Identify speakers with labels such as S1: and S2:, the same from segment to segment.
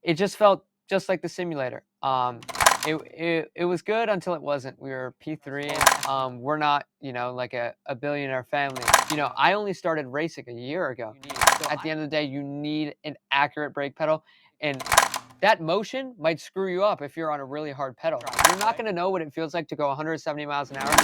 S1: it just felt just like the simulator. It was good until it wasn't. We were P3, and we're not, like a billionaire family. I only started racing a year ago. So at the end of the day, you need an accurate brake pedal, and that motion might screw you up if you're on a really hard pedal. You're not going to know what it feels like to go 170 miles an hour.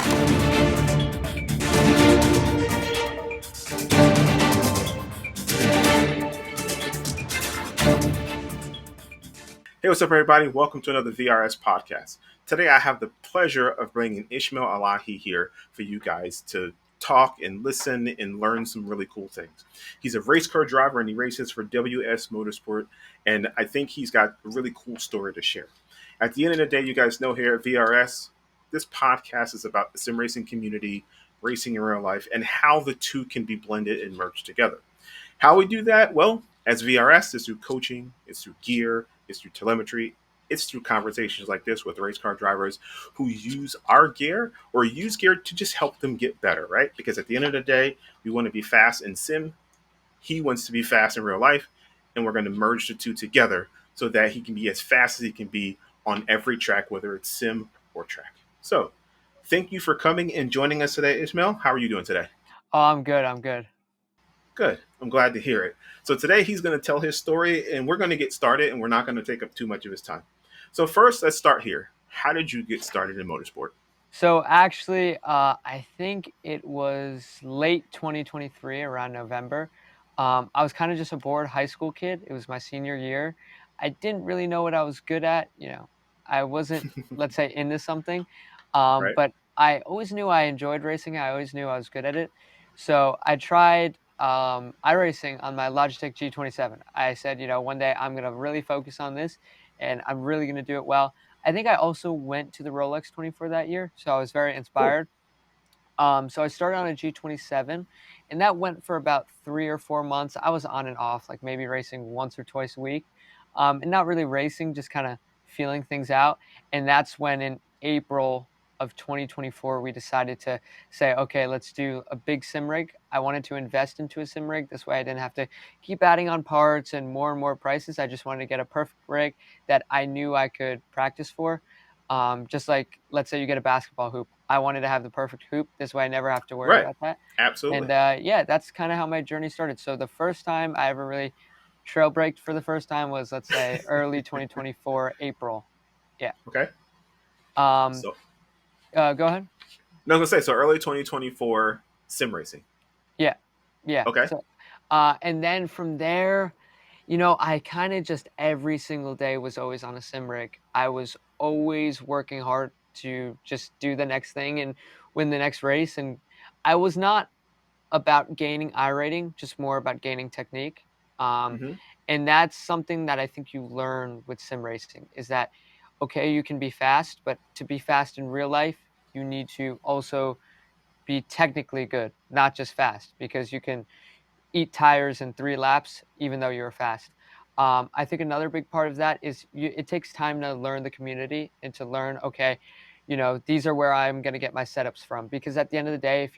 S2: Hey, what's up, everybody? Welcome to another VRS podcast. Today, I have the pleasure of bringing Ismaeel Alahi here for you guys to talk and listen and learn some really cool things. He's a race car driver and he races for WS Motorsport, and I think he's got a really cool story to share. At the end of the day, you guys know here at VRS, this podcast is about the sim racing community, racing in real life, and how the two can be blended and merged together. How we do that? Well, as VRS, it's through coaching, it's through gear, it's through telemetry, it's through conversations like this with race car drivers who use our gear or use gear to just help them get better, right? Because at the end of the day, we want to be fast in sim. He wants to be fast in real life, and we're going to merge the two together so that he can be as fast as he can be on every track, whether it's sim or track. So, thank you for coming and joining us today, Ismaeel. How are you doing today?
S1: Oh, I'm good. I'm good.
S2: Good. I'm glad to hear it. So today he's going to tell his story and we're going to get started and we're not going to take up too much of his time. So first, let's start here. How did you get started in motorsport?
S1: So actually, I think it was late 2023, around November. I was kind of just a bored high school kid. It was my senior year. I didn't really know what I was good at. I wasn't, let's say, into something.
S2: Right?
S1: But I always knew I enjoyed racing. I always knew I was good at it. So I tried iRacing on my Logitech G27. I said, one day I'm going to really focus on this and I'm really going to do it well. I think I also went to the Rolex 24 that year, so I was very
S2: Cool.
S1: inspired. So I started on a G27, and that went for about 3 or 4 months. I was on and off, like maybe racing once or twice a week, and not really racing, just kind of feeling things out. And that's when in April of 2024, we decided to say, okay, let's do a big sim rig. I wanted to invest into a sim rig. This way I didn't have to keep adding on parts and more prices. I just wanted to get a perfect rig that I knew I could practice for. Just like, let's say you get a basketball hoop. I wanted to have the perfect hoop. This way I never have to worry
S2: Right.
S1: about that. And
S2: Absolutely.
S1: yeah, that's kind of how my journey started. So the first time I ever really trail braked for the first time was, let's say, early 2024, April. Yeah.
S2: Okay.
S1: Um,
S2: So,
S1: Go ahead.
S2: no, I was going to say, so early 2024 sim racing.
S1: Yeah. Yeah.
S2: Okay.
S1: So, and then from there, I kind of just every single day was always on a sim rig. I was always working hard to just do the next thing and win the next race. And I was not about gaining iRating, just more about gaining technique. Um,
S2: Mm-hmm.
S1: and that's something that I think you learn with sim racing is that, okay, you can be fast, but to be fast in real life, you need to also be technically good, not just fast, because you can eat tires in 3 laps, even though you're fast. I think another big part of that is it takes time to learn the community and to learn, okay, these are where I'm going to get my setups from. Because at the end of the day, if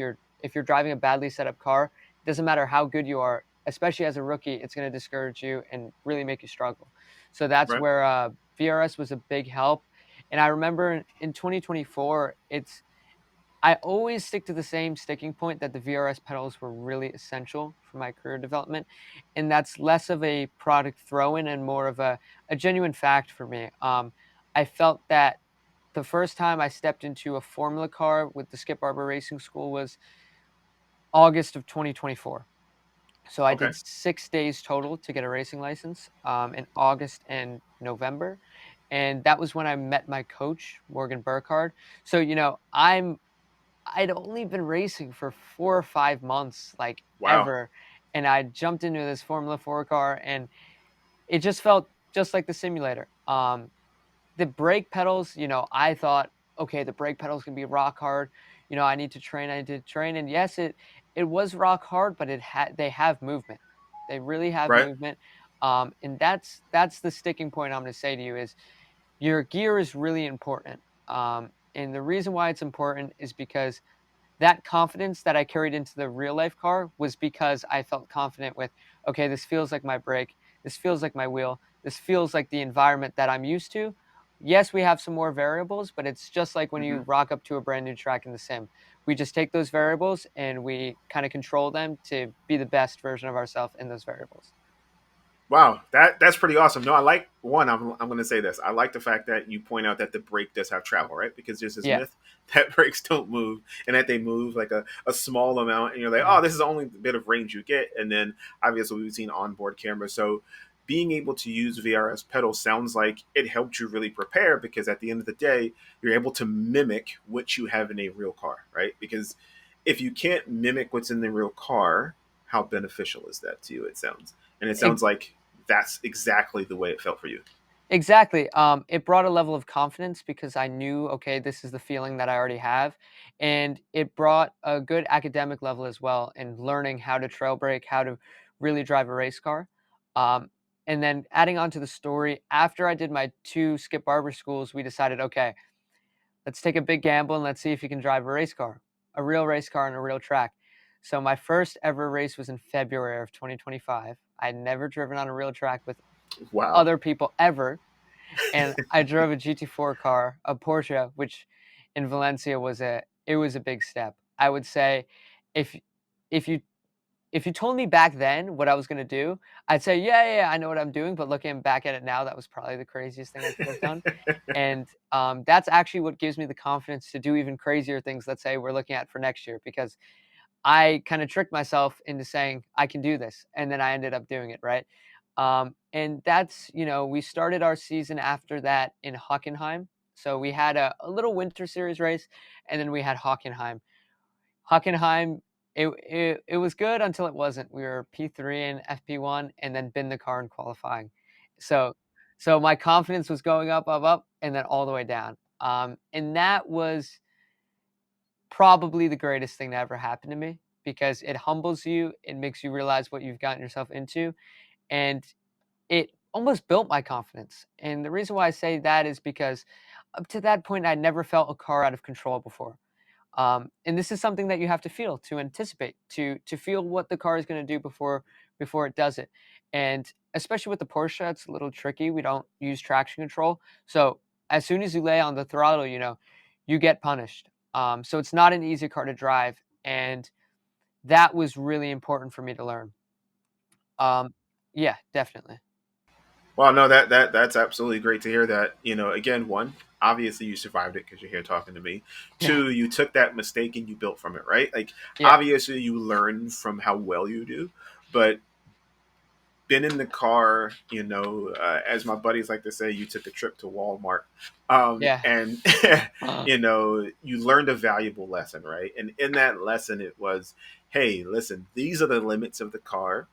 S1: you're driving a badly set up car, it doesn't matter how good you are, especially as a rookie, it's going to discourage you and really make you struggle. So that's
S2: Right.
S1: where VRS was a big help. And I remember in 2024, I always stick to the same sticking point that the VRS pedals were really essential for my career development. And that's less of a product throw in and more of a genuine fact for me. I felt that the first time I stepped into a Formula car with the Skip Barber Racing School was August of 2024. So I
S2: Okay.
S1: did 6 days total to get a racing license in August and November. And that was when I met my coach, Morgan Burkhardt. So, I'd only been racing for 4 or 5 months, like,
S2: Wow.
S1: ever, and I jumped into this Formula 4 car, and it just felt just like the simulator. The brake pedals, I thought, "Okay, the brake pedals can be rock hard, I need to train," and yes, it was rock hard, but they have movement. They really have
S2: Right.
S1: movement, and that's the sticking point I'm gonna say to you is your gear is really important, and the reason why it's important is because that confidence that I carried into the real life car was because I felt confident with, okay, this feels like my brake. This feels like my wheel. this feels like the environment that I'm used to. Yes, we have some more variables, but it's just like when
S2: Hmm.
S1: you rock up to a brand new track in the sim. We just take those variables and we kind of control them to be the best version of ourselves in those variables.
S2: Wow, that's pretty awesome. No, I like one. I'm going to say this. I like the fact that you point out that the brake does have travel, right? Because there's this
S1: Yeah.
S2: myth that brakes don't move, and that they move like a small amount, and you're like,
S1: Mhm.
S2: oh, this is the only bit of range you get. And then obviously we've seen onboard cameras, so being able to use VRS pedal sounds like it helped you really prepare, because at the end of the day, you're able to mimic what you have in a real car, right? Because if you can't mimic what's in the real car, how beneficial is that to you? It sounds, and it sounds like that's exactly the way it felt for you.
S1: Exactly. It brought a level of confidence because I knew, okay, this is the feeling that I already have. And it brought a good academic level as well in learning how to trail brake, how to really drive a race car. Um, and then adding on to the story, after I did my 2 Skip Barber schools, we decided, okay, let's take a big gamble and let's see if you can drive a race car, a real race car on a real track. So my first ever race was in February of 2025. I had never driven on a real track with
S2: Wow.
S1: other people ever, and I drove a GT4 car, a Porsche, which in Valencia was a big step. I would say if if you if you told me back then what I was gonna do, I'd say, yeah, yeah, yeah, I know what I'm doing. But looking back at it now, that was probably the craziest thing I could have done. And that's actually what gives me the confidence to do even crazier things. Let's say we're looking at for next year, because I kind of tricked myself into saying I can do this, and then I ended up doing it, right? And that's, we started our season after that in Hockenheim. So we had a little winter series race, and then we had Hockenheim. Hockenheim, it was good until it wasn't. We were P3 and FP1, and then bin the car in qualifying. So, so my confidence was going up, up, up, and then all the way down. And that was probably the greatest thing that ever happened to me, because it humbles you, it makes you realize what you've gotten yourself into, and it almost built my confidence. And the reason why I say that is because up to that point, I never felt a car out of control before. And this is something that you have to feel, to anticipate, to feel what the car is going to do before it does it. And especially with the Porsche, it's a little tricky. We don't use traction control, so as soon as you lay on the throttle, you get punished. So it's not an easy car to drive, and that was really important for me to learn. Um, yeah, definitely.
S2: Well, no, that's absolutely great to hear. That, again, one, obviously you survived it because you're here talking to me.
S1: Yeah,
S2: Two, you took that mistake and you built from it, right? Like,
S1: yeah,
S2: obviously you learn from how well you do, but been in the car, as my buddies like to say, you took a trip to Walmart,
S1: yeah.
S2: and you learned a valuable lesson, right? And in that lesson, it was, hey, listen, these are the limits of the car.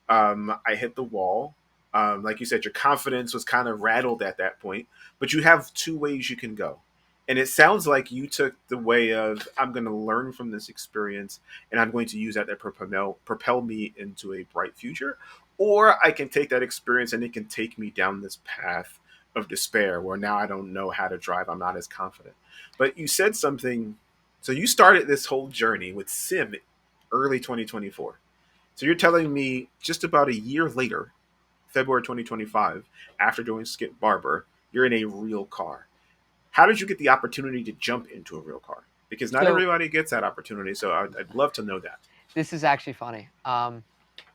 S2: I hit the wall. Like you said, your confidence was kind of rattled at that point, but you have two ways you can go. And it sounds like you took the way of, I'm going to learn from this experience, and I'm going to use that to propel me into a bright future, or I can take that experience and it can take me down this path of despair where now I don't know how to drive. I'm not as confident. But you said something. So you started this whole journey with Sim early 2024. So you're telling me just about a year later, February 2025, after doing Skip Barber, you're in a real car. How did you get the opportunity to jump into a real car? Because not
S1: So
S2: everybody gets that opportunity. So I'd love to know that.
S1: this is actually funny.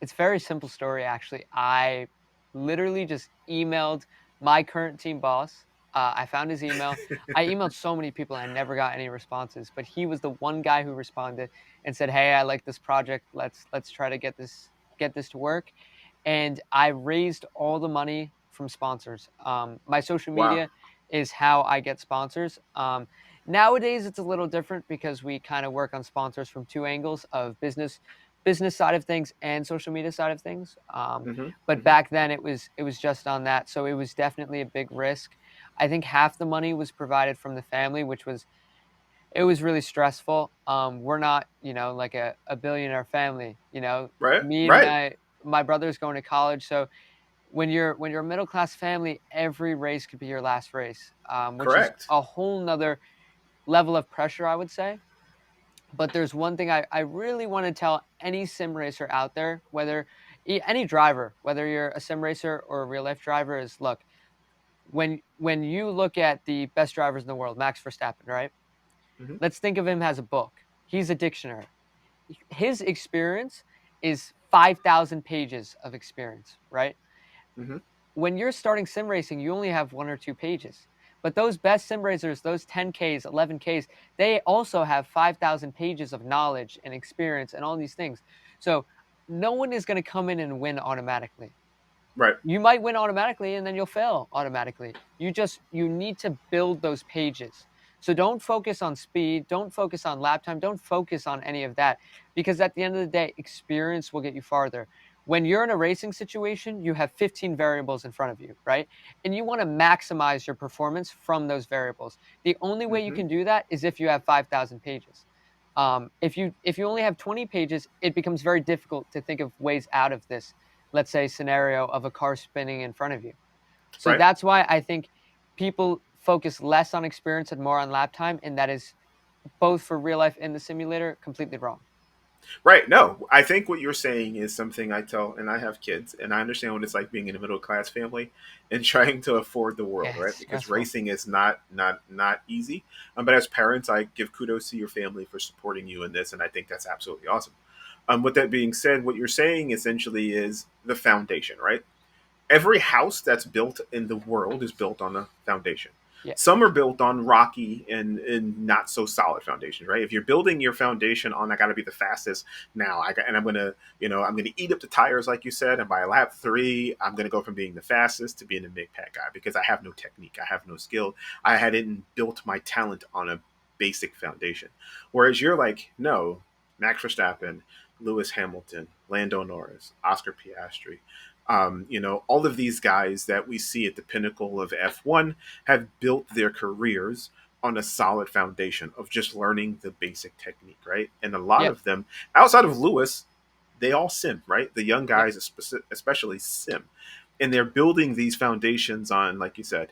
S1: It's a very simple story, actually. I literally just emailed my current team boss. I found his email. I emailed so many people and I never got any responses, but he was the one guy who responded and said, "Hey, I like this project. Let's try to get this to work." And I raised all the money from sponsors. My social
S2: Wow.
S1: media is how I get sponsors. Nowadays, it's a little different because we kind of work on sponsors from two angles of business side of things and social media side of things.
S2: Mm-hmm.
S1: But
S2: Mm-hmm.
S1: back then, it was just on that, so it was definitely a big risk. I think half the money was provided from the family, which was it was really stressful. We're not, like a billionaire family.
S2: Right.
S1: Me and
S2: Right.
S1: my brother's going to college, so when you're a middle class family, every race could be your last race, which is
S2: Correct.
S1: a whole nother level of pressure, I would say. But there's one thing I really want to tell any sim racer out there, whether any driver, whether you're a sim racer or a real life driver, is look, when you look at the best drivers in the world, Max Verstappen, right?
S2: Hmm.
S1: Let's think of him as a book. He's a dictionary. His experience is 5,000 pages of experience, right?
S2: Hmm.
S1: When you're starting sim racing, you only have 1 or 2 pages. But those best sim racers, those 10Ks, 11Ks, they also have 5,000 pages of knowledge and experience and all these things. So no one is going to come in and win automatically.
S2: Right.
S1: You might win automatically and then you'll fail automatically. You need to build those pages. So don't focus on speed, don't focus on lap time, don't focus on any of that, because at the end of the day, experience will get you farther. When you're in a racing situation, you have 15 variables in front of you, right? And you want to maximize your performance from those variables. The only way you
S2: Hmm.
S1: can do that is if you have 5,000 pages. If you only have 20 pages, it becomes very difficult to think of ways out of this, let's say, scenario of a car spinning in front of you. So
S2: Right.
S1: that's why I think people focus less on experience and more on lap time, and that is both for real life and the simulator completely wrong.
S2: Right. No, I think what you're saying is something I tell, and I have kids, and I understand what it's like being in a middle class family and trying to afford the world,
S1: Yeah, it's
S2: right? Because
S1: stressful.
S2: racing is not easy. But as parents, I give kudos to your family for supporting you in this, and I think that's absolutely awesome. With that being said, what you're saying essentially is the foundation, right? Every house that's built in the world is built on a foundation.
S1: Yeah,
S2: Some are built on rocky and not so solid foundations, right? If you're building your foundation on, I got to be the fastest now, and I'm gonna, I'm gonna eat up the tires, like you said, and by lap 3, I'm gonna go from being the fastest to being a mid pack guy because I have no technique, I have no skill, I hadn't built my talent on a basic foundation. Whereas you're like, no, Max Verstappen, Lewis Hamilton, Lando Norris, Oscar Piastri, all of these guys that we see at the pinnacle of F1 have built their careers on a solid foundation of just learning the basic technique, right? And a lot
S1: yeah,
S2: of them, outside of Lewis, they all sim, right? The young
S1: yeah.
S2: guys, especially sim. And they're building these foundations on, like you said,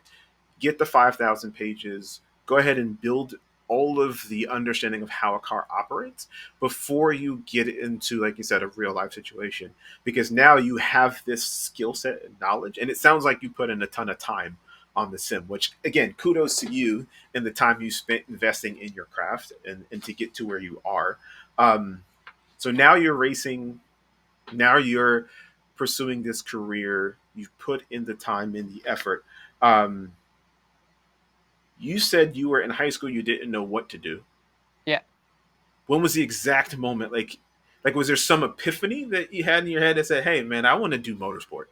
S2: get the 5,000 pages, go ahead and build all of the understanding of how a car operates before you get into, like you said, a real life situation. Because now you have this skill set and knowledge, and it sounds like you put in a ton of time on the sim, which again, kudos to you and the time you spent investing in your craft and to get to where you are. Um, so now you're racing, now you're pursuing this career, you've put in the time and the effort. Um, you said you were in high school, you didn't know what to do.
S1: Yeah.
S2: When was the exact moment? Like was there some epiphany that you had in your head that said, "Hey, man, I want to do motorsport"?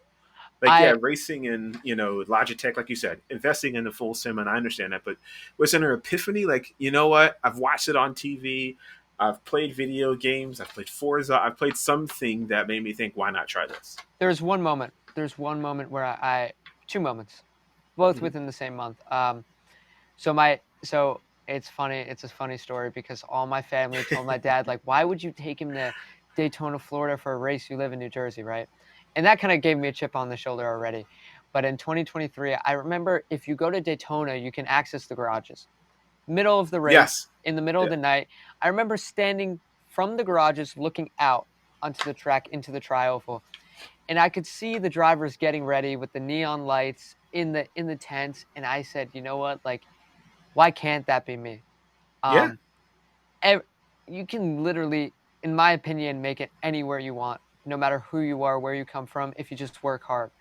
S2: Like, yeah,
S1: I
S2: racing and Logitech, like you said, investing in the full sim, and I understand that. But was there an epiphany? Like, you know what? I've watched it on TV. I've played video games. I've played Forza. I've played something that made me think, why not try this?
S1: There's one moment. There's one moment where two moments, both
S2: Hmm.
S1: within the same month. So it's funny. It's a funny story because all my family told my dad, like, why would you take him to Daytona, Florida for a race? You live in New Jersey, right? And that kind of gave me a chip on the shoulder already. But in 2023, I remember if you go to Daytona, you can access the garages. Middle of the race,
S2: Yes.
S1: in the middle of
S2: Yeah.
S1: the night, I remember standing from the garages looking out onto the track into the trioval, and I could see the drivers getting ready with the neon lights in the tents, and I said, "You know what? Like, why can't that be me?"
S2: Yeah.
S1: Um, ev You can literally, in my opinion, make it anywhere you want, no matter who you are, where you come from, if you just work hard.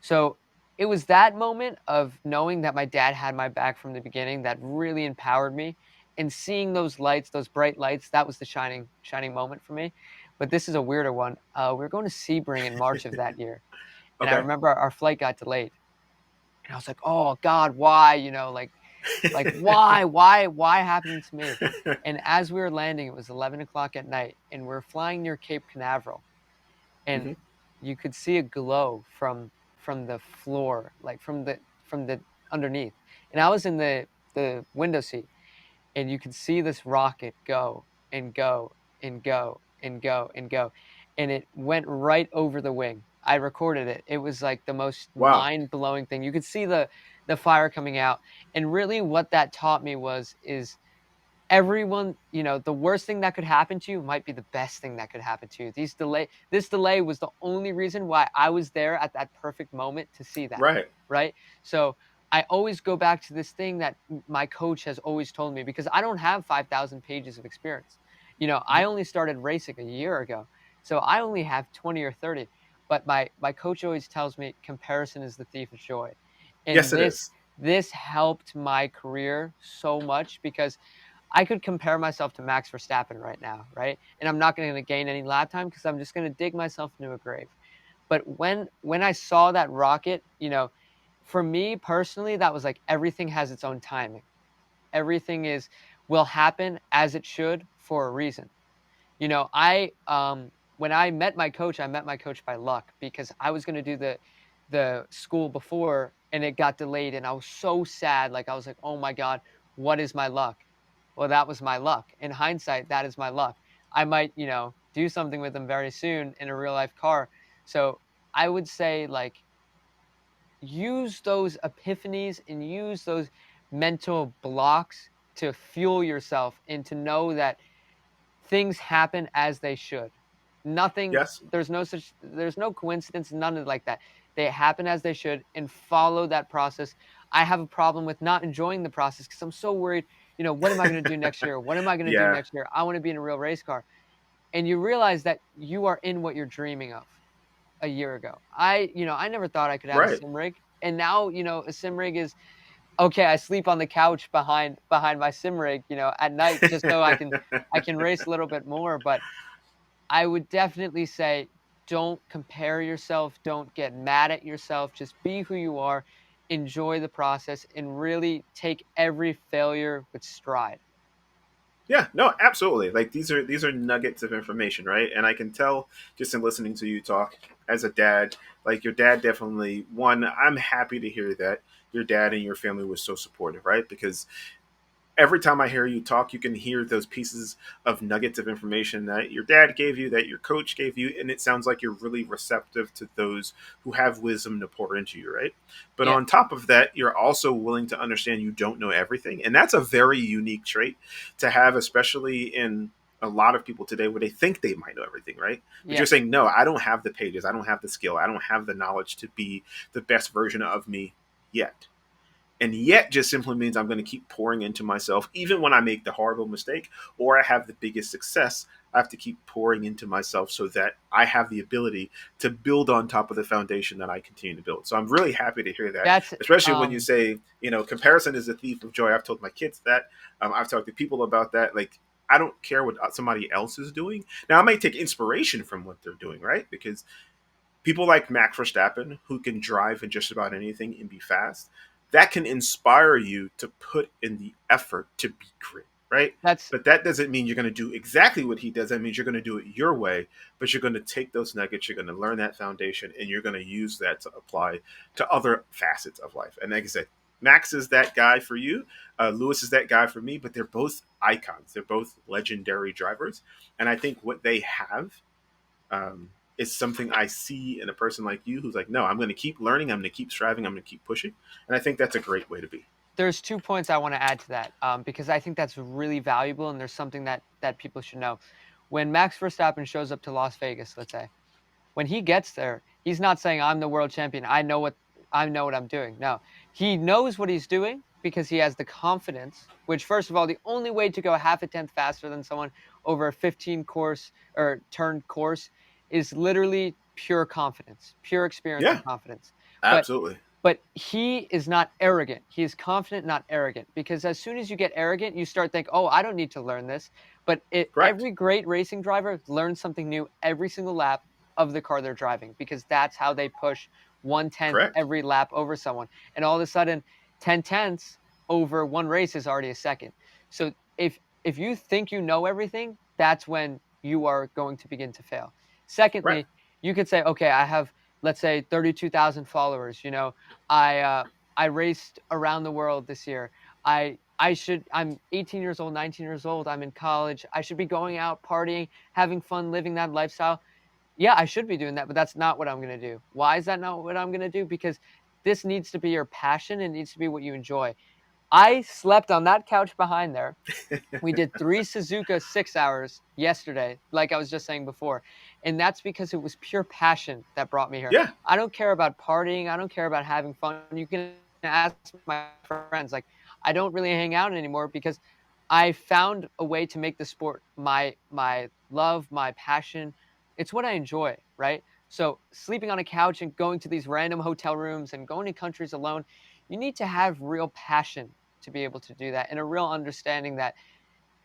S1: So it was that moment of knowing that my dad had my back from the beginning that really empowered me. And seeing those lights, those bright lights, that was the shining moment for me. But this is a weirder one. We were going to Sebring in March of that year, and I
S2: Okay.
S1: remember our flight got delayed, and I was like, "Oh God, why?" Like why happened to me? And as we were landing, it was 11 o'clock at night, and we're flying near Cape Canaveral, and
S2: Hmm.
S1: you could see a glow from the floor, like from the underneath. And I was in the window seat, and you could see this rocket go and go and go and go and go, and it went right over the wing. I recorded it. It was like the most
S2: Wow.
S1: mind-blowing thing. You could see the fire coming out, and really what that taught me was is everyone, the worst thing that could happen to you might be the best thing that could happen to you. This delay was the only reason why I was there at that perfect moment to see that,
S2: Right.
S1: right? So I always go back to this thing that my coach has always told me, because I don't have 5,000 pages of experience. I
S2: Mhm.
S1: only started racing a year ago. So I only have 20 or 30. But my coach always tells me comparison is the thief of joy. And
S2: Yes, it
S1: this
S2: is.
S1: this helped my career so much, because I could compare myself to Max Verstappen right now, right? And I'm not going to gain any lap time, because I'm just going to dig myself into a grave. But when I saw that rocket, for me personally, that was like everything has its own timing. Everything will happen as it should for a reason. I when I met my coach by luck, because I was going to do the school before, and it got delayed, and I was so sad. Like, I was like, "Oh my god, what is my luck?" Well, that was my luck. In hindsight, that is my luck. I might, do something with them very soon in a real life car. So, I would say, like, use those epiphanies and use those mental blocks to fuel yourself, and to know that things happen as they should. Nothing
S2: Yes.
S1: there's no coincidence, none of like that. They happen as they should, and follow that process. I have a problem with not enjoying the process, because I'm so worried, what am I gonna do next year? What am I gonna do
S2: Yeah.
S1: next year? I wanna be in a real race car. And you realize that you are in what you're dreaming of a year ago. I never thought I could have a
S2: Right.
S1: sim rig. And now, a sim rig is okay. I sleep on the couch behind my sim rig, at night, just so I can race a little bit more. But I would definitely say, don't compare yourself, don't get mad at yourself, just be who you are, enjoy the process, and really take every failure with stride.
S2: Yeah, no, absolutely. Like these are nuggets of information, right? And I can tell just in listening to you talk as a dad, like your dad definitely one, I'm happy to hear that your dad and your family was so supportive, right? Because every time I hear you talk, you can hear those pieces of nuggets of information that your dad gave you, that your coach gave you, and it sounds like you're really receptive to those who have wisdom to pour into you, right? But
S1: Yeah,
S2: on top of that, you're also willing to understand you don't know everything, and that's a very unique trait to have, especially in a lot of people today where they think they might know everything, right? But
S1: yeah.
S2: you're saying, no, I don't have the pages, I don't have the skill, I don't have the knowledge to be the best version of me yet. And yet just simply means I'm going to keep pouring into myself even when I make the horrible mistake or I have the biggest success. I have to keep pouring into myself so that I have the ability to build on top of the foundation that I continue to build. So I'm really happy to hear that,
S1: That's
S2: especially when you say, comparison is a thief of joy. I've told my kids that. I've talked to people about that. Like, I don't care what somebody else is doing. Now, I may take inspiration from what they're doing, right? Because people like Max Verstappen, who can drive in just about anything and be fast, that can inspire you to put in the effort to be great, right?
S1: that's
S2: But that doesn't mean you're going to do exactly what he does. That means you're going to do it your way, but you're going to take those nuggets, you're going to learn that foundation, and you're going to use that to apply to other facets of life. And like I said, Max is that guy for you. Lewis is that guy for me, but they're both icons. They're both legendary drivers. And I think what they have is something I see in a person like you who's like, no, I'm going to keep learning. I'm going to keep striving. I'm going to keep pushing. And I think that's a great way to be.
S1: There's 2 points I wanna add to that, because I think that's really valuable, and there's something that people should know. When Max Verstappen shows up to Las Vegas, let's say, when he gets there, he's not saying, "I'm the world champion. I know what I'm doing." No. He knows what he's doing, because he has the confidence, which, first of all, the only way to go half a tenth faster than someone over a 15 course or turn course is literally pure confidence, pure experience and
S2: Yeah,
S1: confidence. But
S2: absolutely.
S1: he is not arrogant. He is confident, not arrogant. Because as soon as you get arrogant, you start think, "Oh, I don't need to learn this." But
S2: Correct.
S1: every great racing driver learns something new every single lap of the car they're driving, because that's how they push 1/10
S2: Correct.
S1: every lap over someone. And all of a sudden, 10 tenths over one race is already a second. So if you think you know everything, that's when you are going to begin to fail.
S2: Right.
S1: Secondly, you could say, "Okay, I have, let's say, 32,000 followers. I raced around the world this year. I'm 18 years old, 19 years old. I'm in college. I should be going out partying, having fun, living that lifestyle." Yeah, I should be doing that, but that's not what I'm going to do. Why is that not what I'm going to do? Because this needs to be your passion. It needs to be what you enjoy. I slept on that couch behind there. We did 3 Suzuka 6 hours yesterday, like I was just saying before, and that's because it was pure passion that brought me here.
S2: Yeah,
S1: I don't care about partying, I don't care about having fun. You can ask my friends, like, I don't really hang out anymore because I found a way to make the sport my love, my passion. It's what I enjoy, right? So, sleeping on a couch and going to these random hotel rooms and going to countries alone, you need to have real passion to be able to do that, and a real understanding that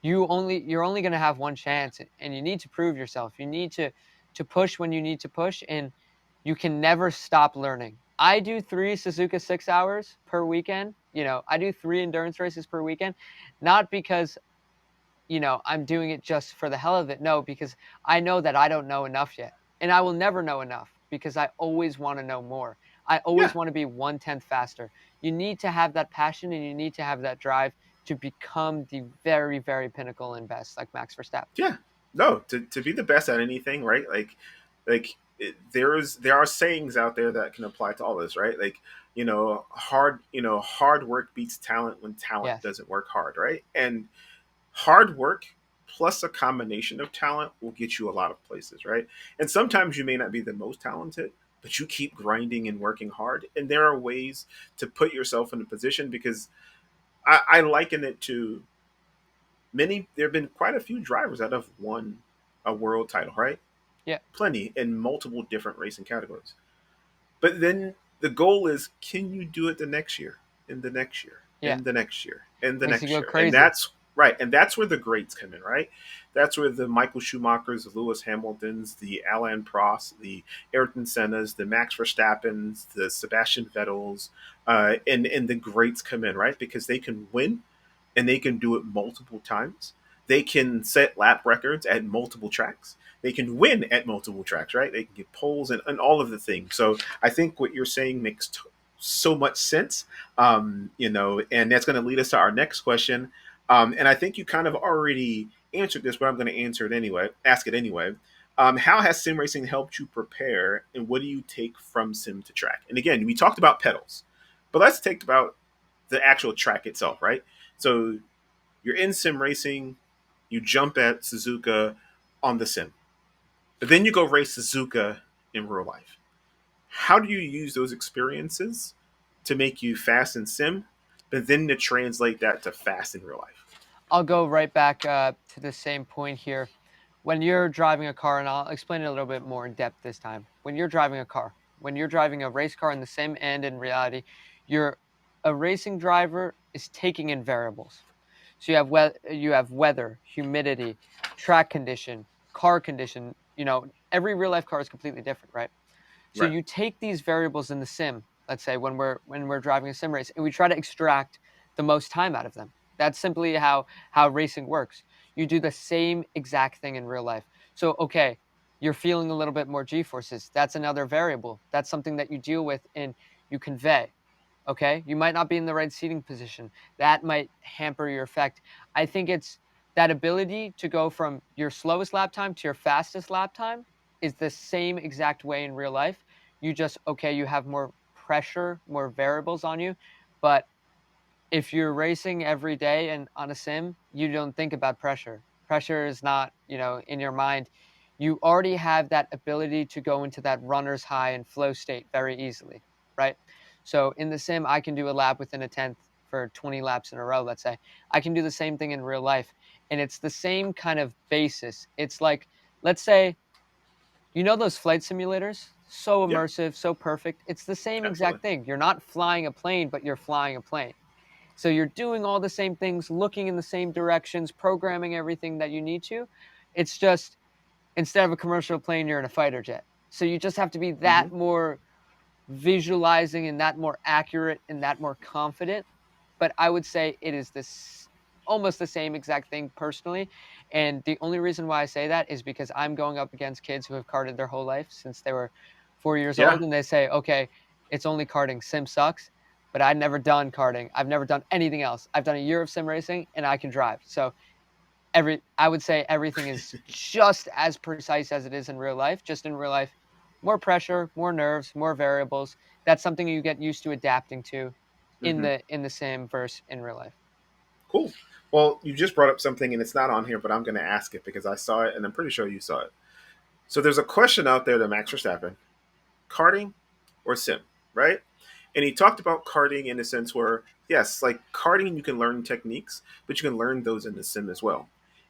S1: you're only gonna have one chance, and you need to prove yourself. You need to push when you need to push, and you can never stop learning. I do 3 Suzuka 6 hours per weekend, I do 3 endurance races per weekend, not because, I'm doing it just for the hell of it. No, because I know that I don't know enough yet, and I will never know enough because I always wanna know more. I always
S2: yeah,
S1: wanna be 1/10 faster. You need to have that passion, and you need to have that drive to become the very, very pinnacle and best, like Max Verstappen.
S2: yeah. No, to be the best at anything, right? There are sayings out there that can apply to all this, right? Like, hard work beats talent when talent
S1: Yes.
S2: doesn't work hard, right? And hard work plus a combination of talent will get you a lot of places, right? And sometimes you may not be the most talented, but you keep grinding and working hard. And there are ways to put yourself in a position because I liken it to there have been quite a few drivers that have won a world title, right?
S1: Yeah.
S2: Plenty in multiple different racing categories. But then the goal is, can you do it the next year, and the next year,
S1: Yeah.
S2: and the next year, and the
S1: Makes you
S2: next
S1: go
S2: year? And
S1: crazy.
S2: that's right. And that's where the greats come in, right? That's where the Michael Schumachers, the Lewis Hamiltons, the Alain Prost, the Ayrton Sennas, the Max Verstappens, the Sebastian Vettels, and the greats come in, right? Because they can win and they can do it multiple times. They can set lap records at multiple tracks. They can win at multiple tracks, right? They can get poles and all of the things. So I think what you're saying makes so much sense. And that's going to lead us to our next question. And I think you kind of already answered this, but I'm going to answer it anyway, ask it anyway. How has sim racing helped you prepare, and what do you take from sim to track? And again, we talked about pedals, but let's take about the actual track itself, right? So you're in sim racing, you jump at Suzuka on the sim, but then you go race Suzuka in real life. How do you use those experiences to make you fast in sim, but then to translate that to fast in real life?
S1: I'll go right back to the same point here. When you're driving a car, and I'll explain it a little bit more in depth this time. When you're driving a car, when you're driving a race car in the sim and in reality, you're a racing driver is taking in variables. So you have weather, humidity, track condition, car condition. Every real life car is completely different, right? So
S2: Right.
S1: you take these variables in the sim, let's say when we're driving a sim race, and we try to extract the most time out of them. That's simply how racing works. You do the same exact thing in real life. So okay, you're feeling a little bit more G forces. That's another variable. That's something that you deal with and you convey. Okay, you might not be in the right seating position. That might hamper your effect. I think it's that ability to go from your slowest lap time to your fastest lap time is the same exact way in real life. You just, okay, you have more pressure, more variables on you, but if you're racing every day and on a sim, you don't think about pressure. Pressure is not, in your mind. You already have that ability to go into that runner's high and flow state very easily, right? So in the sim, I can do a lap within a tenth for 20 laps in a row, let's say. I can do the same thing in real life. And it's the same kind of basis. It's like, let's say, those flight simulators? So
S2: Yeah,
S1: immersive, so perfect. It's the same
S2: absolutely.
S1: exact thing. You're not flying a plane, but you're flying a plane. So you're doing all the same things, looking in the same directions, programming everything that you need to. It's just instead of a commercial plane, you're in a fighter jet. So you just have to be
S2: Hmm.
S1: that more visualizing and that more accurate and that more confident. But I would say it is this almost the same exact thing personally. And the only reason why I say that is because I'm going up against kids who have karted their whole life since they were 4 years
S2: Yeah,
S1: old. And they say, okay, it's only karting. Sim sucks. But I've never done karting. I've never done anything else. I've done a year of sim racing and I can drive. So I would say everything is just as precise as it is in real life. Just in real life, more pressure, more nerves, more variables. That's something you get used to adapting to. in
S2: Hmm.
S1: the sim versus in real life.
S2: Cool. Well, you just brought up something, and it's not on here, but I'm going to ask it because I saw it, and I'm pretty sure you saw it. So there's a question out there to Max Verstappen: karting or sim, right? And he talked about karting in a sense where, yes, like karting, you can learn techniques, but you can learn those in the sim as well.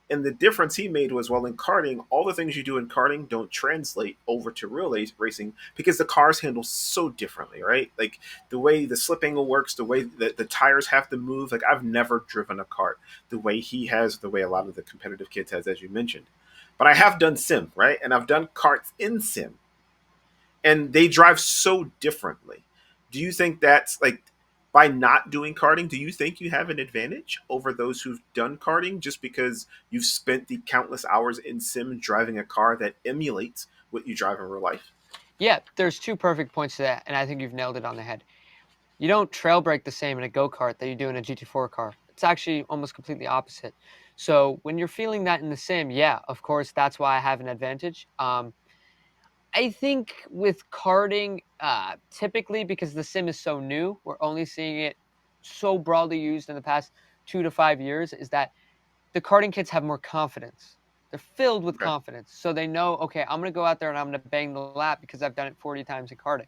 S2: And the difference he made was, well, in karting, all the things you do in karting don't translate over to real racing because the cars handle so differently, right? Like the way the slip angle works, the way that the tires have to move. Like I've never driven a kart the way he has, the way a lot of the competitive kids has, as you mentioned. But I have done sim, right? And I've done karts in sim, and they drive so differently. Do you think that's like, by not doing karting, do you think you have an advantage over those who've done karting just because you've spent the countless hours in sim driving a car that emulates what you drive in real life?
S1: Yeah, there's two perfect points to that, and I think you've nailed it on the head. You don't trail brake the same in a go-kart that you do in a GT4 car. It's actually almost completely opposite. So when you're feeling that in the sim, yeah, of course, that's why I have an advantage. I think with karting, typically because the sim is so new, we're only seeing it so broadly used in the past 2 to 5 years, is that the karting kids have more confidence. They're filled with
S2: Okay.
S1: confidence. So they know, okay, I'm going to go out there and I'm going to bang the lap because I've done it 40 times in karting.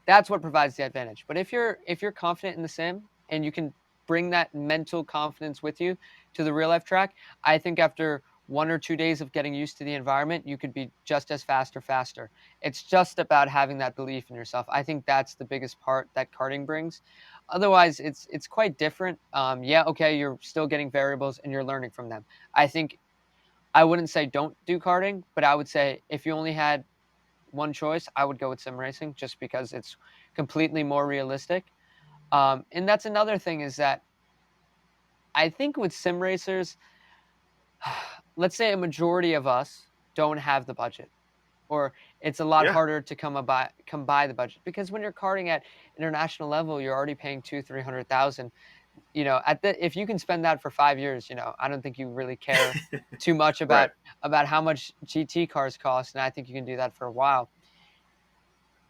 S1: That's what provides the advantage. But if you're confident in the sim and you can bring that mental confidence with you to the real life track, I think after 1 or 2 days of getting used to the environment, you could be just as fast or faster. It's just about having that belief in yourself. I think that's the biggest part that karting brings. Otherwise, it's quite different. Yeah, okay, you're still getting variables and you're learning from them. I think I wouldn't say don't do karting, but I would say if you only had one choice, I would go with sim racing just because it's completely more realistic. And that's another thing is that I think with sim racers, let's say a majority of us don't have the budget, or it's a lot
S2: Yeah.
S1: harder to come by the budget because when you're karting at international level, you're already paying 200,000, 300,000. At the if you can spend that for 5 years, I don't think you really care too much
S2: Right.
S1: about how much GT cars cost, and I think you can do that for a while.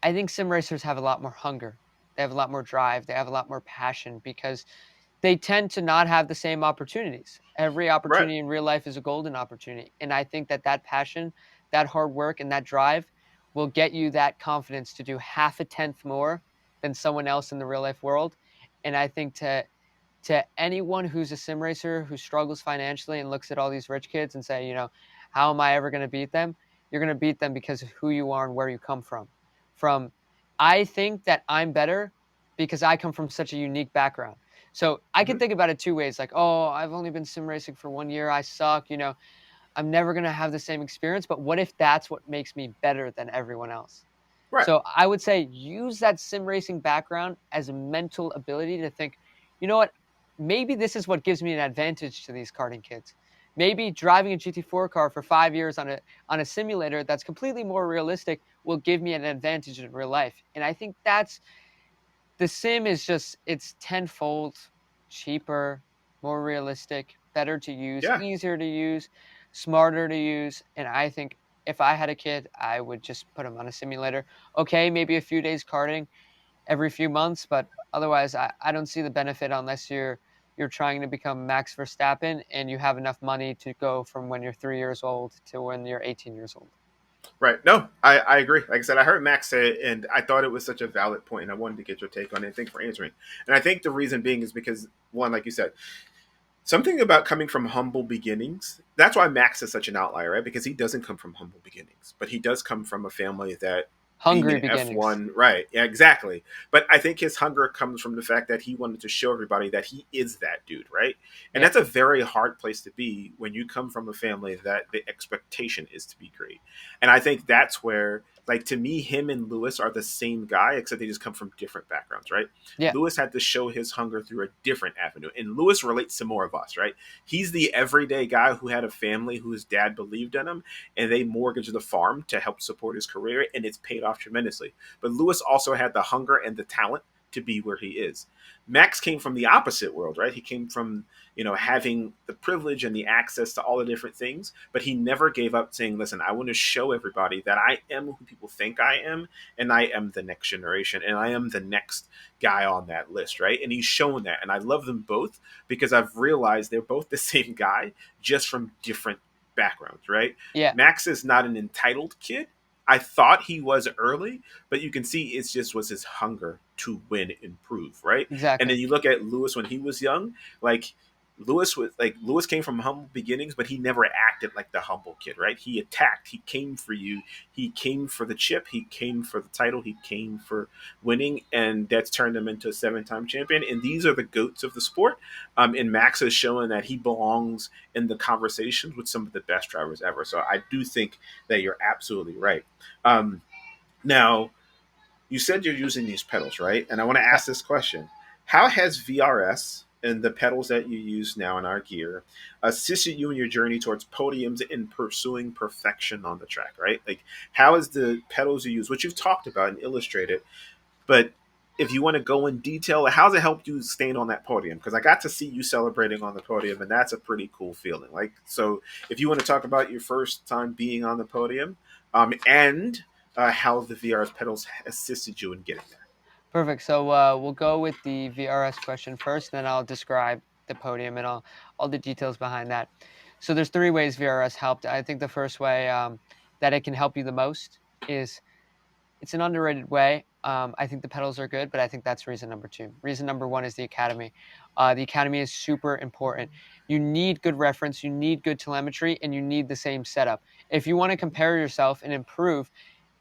S1: I think sim racers have a lot more hunger. They have a lot more drive. They have a lot more passion because they tend to not have the same opportunities. Every
S2: Right.
S1: opportunity in real life is a golden opportunity. And I think that that passion, that hard work, and that drive will get you that confidence to do half a tenth more than someone else in the real life world. And I think to anyone who's a sim racer who struggles financially and looks at all these rich kids and say, how am I ever going to beat them? You're going to beat them because of who you are and where you come from. From I think that I'm better because I come from such a unique background. So I can
S2: Hmm.
S1: think about it two ways. Like, oh, I've only been sim racing for 1 year. I suck. I'm never going to have the same experience. But what if that's what makes me better than everyone else?
S2: Right.
S1: So I would say use that sim racing background as a mental ability to think, you know what? Maybe this is what gives me an advantage to these karting kids. Maybe driving a GT4 car for 5 years on a simulator that's completely more realistic will give me an advantage in real life. And I think that's the sim is just it's tenfold cheaper, more realistic, better to use,
S2: Yeah.
S1: easier to use, smarter to use. And I think if I had a kid, I would just put him on a simulator. Okay, maybe a few days karting every few months, but otherwise I don't see the benefit unless you're trying to become Max Verstappen and you have enough money to go from when you're 3 years old to when you're 18 years old.
S2: Right. No, I agree. Like I said, I heard Max say it, and I thought it was such a valid point, and I wanted to get your take on it. Thanks for answering. And I think the reason being is because, one, like you said, something about coming from humble beginnings. That's why Max is such an outlier, right? Because he doesn't come from humble beginnings, but he does come from a family that, being
S1: Hungry
S2: in
S1: beginnings.
S2: F1, right? Yeah, exactly. But I think his hunger comes from the fact that he wanted to show everybody that he is that dude, right? And
S1: Yeah.
S2: that's a very hard place to be when you come from a family that the expectation is to be great. And I think that's where, like, to me, him and Lewis are the same guy, except they just come from different backgrounds, right?
S1: Yeah.
S2: Lewis had to show his hunger through a different avenue. And Lewis relates to more of us, right? He's the everyday guy who had a family whose dad believed in him, and they mortgaged the farm to help support his career, and it's paid off tremendously. But Lewis also had the hunger and the talent to be where he is. Max came from the opposite world, right? He came from, having the privilege and the access to all the different things, but he never gave up saying, listen, I want to show everybody that I am who people think I am, and I am the next generation, and I am the next guy on that list, right? And he's shown that. And I love them both because I've realized they're both the same guy, just from different backgrounds, right?
S1: Yeah,
S2: Max is not an entitled kid. I thought he was early, but you can see it's just was his hunger to win and prove, right? And
S1: exactly.
S2: then you look at Lewis when he was young, like Lewis came from humble beginnings, but he never acted like the humble kid, right? He attacked, he came for you, he came for the chip, he came for the title, he came for winning, and that's turned him into a 7-time champion. And these are the goats of the sport. And Max has shown that he belongs in the conversations with some of the best drivers ever. So I do think that you're absolutely right. Um, Now, you said you're using these pedals, right? And I want to
S1: Yeah.
S2: ask this question: how has VRS and the pedals that you use now in our gear assisted you in your journey towards podiums and pursuing perfection on the track, right? Like, how is the pedals you use, which you've talked about and illustrated, but if you want to go in detail, how's it helped you stand on that podium? Because I got to see you celebrating on the podium, and that's a pretty cool feeling. Like, so if you want to talk about your first time being on the podium, and how the VRS pedals assisted you in getting there.
S1: Perfect. So we'll go with the VRS question first, then I'll describe the podium and all the details behind that. So there's three ways VRS helped. I think the first way that it can help you the most is it's an underrated way. I think the pedals are good, but I think that's reason number two. Reason number one is the academy. The academy is super important. You need good reference, you need good telemetry, and you need the same setup. If you want to compare yourself and improve,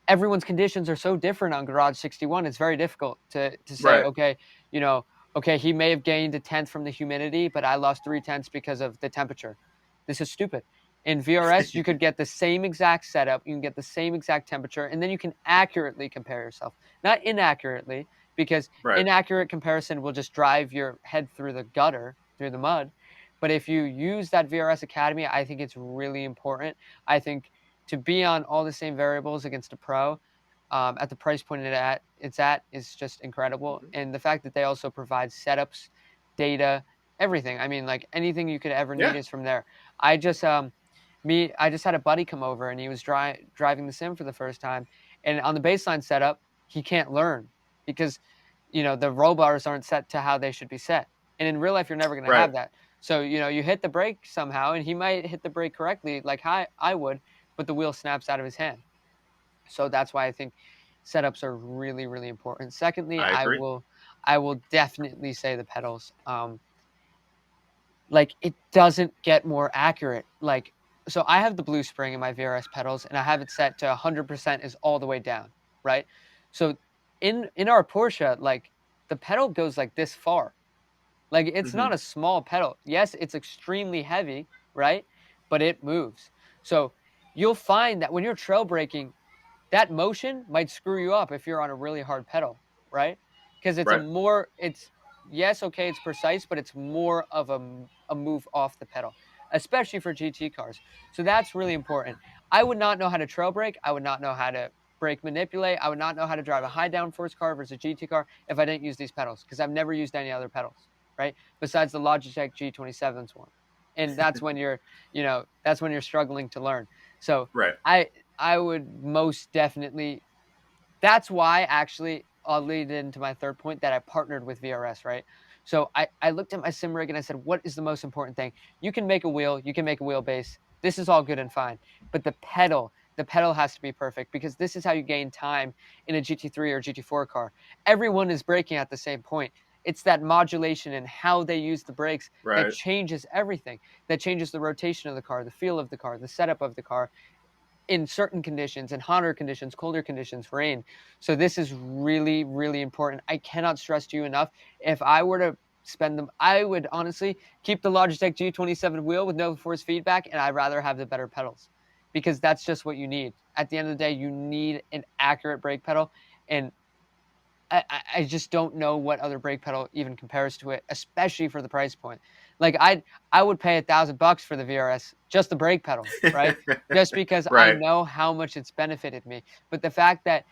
S1: everyone's conditions are so different on Garage 61. It's very difficult to say,
S2: Right.
S1: okay, you know, okay, he may have gained a tenth from the humidity, but I lost 3/10 because of the temperature. This is stupid. In VRS, you could get the same exact setup, you can get the same exact temperature, and then you can accurately compare yourself. Not inaccurately, because
S2: Right.
S1: inaccurate comparison will just drive your head through the gutter, through the mud. But if you use that VRS Academy, I think it's really important. I think to be on all the same variables against a pro at the price point it's at is just incredible.
S2: Mhm.
S1: And the fact that they also provide setups, data, everything. I mean, like anything you could ever need
S2: Yeah.
S1: is from there. I just I just had a buddy come over and he was driving the sim for the first time, and on the baseline setup, he can't learn because the roll bars aren't set to how they should be set. And in real life, you're never going to
S2: Right.
S1: have that. So, you hit the brake somehow, and he might hit the brake correctly, like I would, but the wheel snaps out of his hand. So that's why I think setups are really, really important. Secondly,
S2: I agree.
S1: I will definitely say the pedals. Like it doesn't get more accurate. Like so I have the blue spring in my VRS pedals and I have it set to 100% is all the way down, right? So in our Porsche, like the pedal goes like this far. Like it's
S2: Hmm.
S1: not a small pedal. Yes, it's extremely heavy, right? But it moves. So you'll find that when you're trail braking, that motion might screw you up if you're on a really hard pedal, right? Because
S2: Right.
S1: it's yes, okay, it's precise, but it's more of a move off the pedal, especially for GT cars. So that's really important. I would not know how to trail brake. I would not know how to brake manipulate. I would not know how to drive a high downforce car versus a GT car if I didn't use these pedals because I've never used any other pedals, right? Besides the Logitech G27's one. And that's when you're struggling to learn. So
S2: Right.
S1: I I would most definitely that's why actually I'll lead into my third point that I partnered with VRS, right? So I looked at my sim rig and I said, what is the most important thing? You can make a wheel, you can make a wheelbase. This is all good and fine. But the pedal has to be perfect because this is how you gain time in a GT3 or GT4 car. Everyone is braking at the same point. It's that modulation and how they use the brakes that
S2: Right.
S1: changes everything. That changes the rotation of the car, the feel of the car, the setup of the car in certain conditions, in hotter conditions, colder conditions, rain. So this is really, really important. I cannot stress to you enough. If I were to spend them, I would honestly keep the Logitech G27 wheel with no force feedback, and I'd rather have the better pedals because that's just what you need. At the end of the day, you need an accurate brake pedal, and I just don't know what other brake pedal even compares to it, especially for the price point. Like I would pay $1,000 for the VRS, just the brake pedal, right? Just because I
S2: Right.
S1: know how much it's benefited me. But the fact that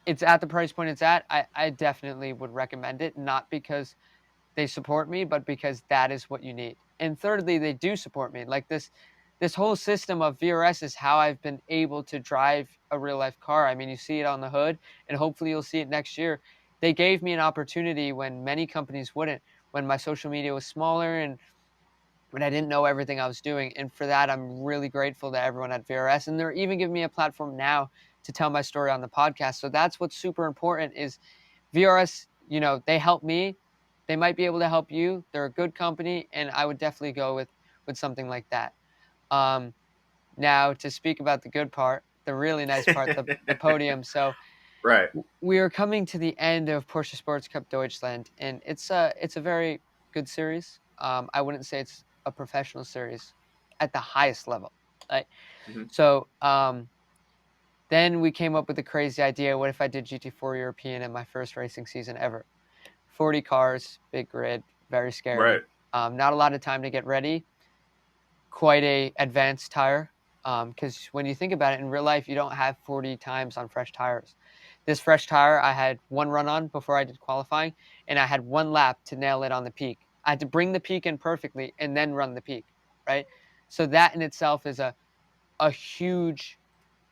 S1: it's at the price point it's at, I definitely would recommend it, not because they support me, but because that is what you need. And thirdly, they do support me. Like this whole system of VRS is how I've been able to drive a real life car. I mean, you see it on the hood, and hopefully you'll see it next year. They gave me an opportunity when many companies wouldn't, when my social media was smaller and when I didn't know everything I was doing. And for that, I'm really grateful to everyone at VRS. And they're even giving me a platform now to tell my story on the podcast. So that's what's super important is VRS, they help me. They might be able to help you. They're a good company, and I would definitely go with something like that. Um, Now to speak about the good part, the really nice part, the podium. So
S2: Right.
S1: we are coming to the end of Porsche Sports Cup Deutschland, and it's a very good series. I wouldn't say it's a professional series at the highest level. Right?
S2: Hmm.
S1: So then we came up with the crazy idea: what if I did GT4 European in my first racing season ever? 40 cars, big grid, very
S2: Right.
S1: scary. Not a lot of time to get ready. Quite a advanced tire. Because when you think about it in real life, you don't have 40 times on fresh tires. This fresh tire, I had one run on before I did qualifying, and I had one lap to nail it on the peak. I had to bring the peak in perfectly and then run the peak, right? So that in itself is a huge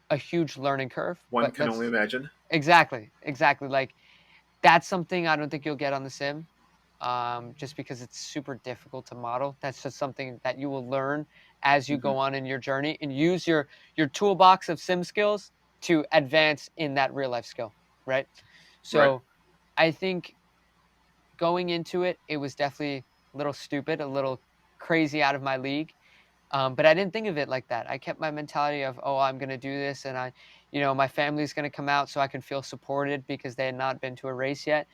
S1: a huge learning curve.
S2: One
S1: But
S2: can only
S1: that's
S2: imagine.
S1: exactly like that's something I don't think you'll get on the sim, just because it's super difficult to model. That's just something that you will learn as you
S2: Hmm.
S1: go on in your journey and use your toolbox of sim skills to advance in that real life skill, right?
S2: Right.
S1: So I think going into it, it was definitely a little stupid, a little crazy out of my league. But I didn't think of it like that. I kept my mentality of, oh, I'm going to do this, and my family's going to come out so I can feel supported because they had not been to a race yet.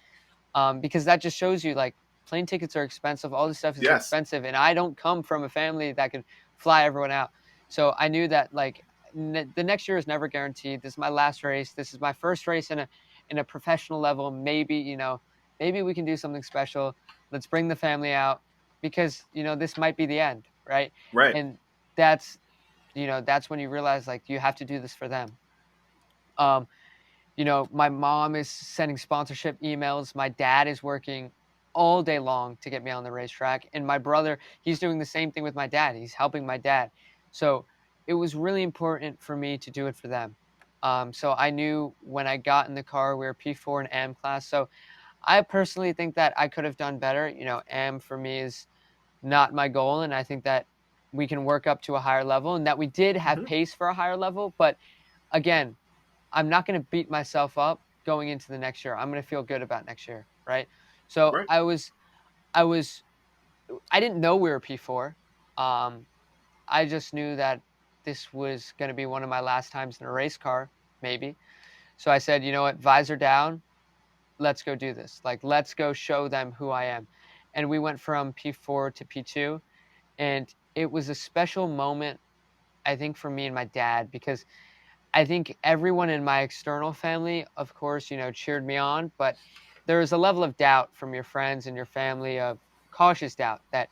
S1: Because that just shows you like plane tickets are expensive, all this stuff is
S2: Yes.
S1: expensive, and I don't come from a family that can fly everyone out. So I knew that like the next year is never guaranteed. This is my last race. This is my first race in a professional level. Maybe maybe we can do something special. Let's bring the family out because this might be the end, right?
S2: Right.
S1: And that's that's when you realize like you have to do this for them. Um, my mom is sending sponsorship emails. My dad is working all day long to get me on the racetrack. And my brother, he's doing the same thing with my dad. He's helping my dad. So it was really important for me to do it for them. So I knew when I got in the car, we were P4 and AM class. So I personally think that I could have done better. AM for me is not my goal. And I think that we can work up to a higher level and that we did have
S2: Hmm.
S1: pace for a higher level. But again, I'm not going to beat myself up going into the next year. I'm going to feel good about next year, right? So
S2: Right.
S1: I was, I didn't know we were P4. Um, I just knew that this was going to be one of my last times in a race car, maybe. So I said, you know what, visor down, let's go do this. Like, let's go show them who I am. And we went from P4 to P2, and it was a special moment, I think, for me and my dad because I think everyone in my external family, of course, cheered me on, but there is a level of doubt from your friends and your family of cautious doubt that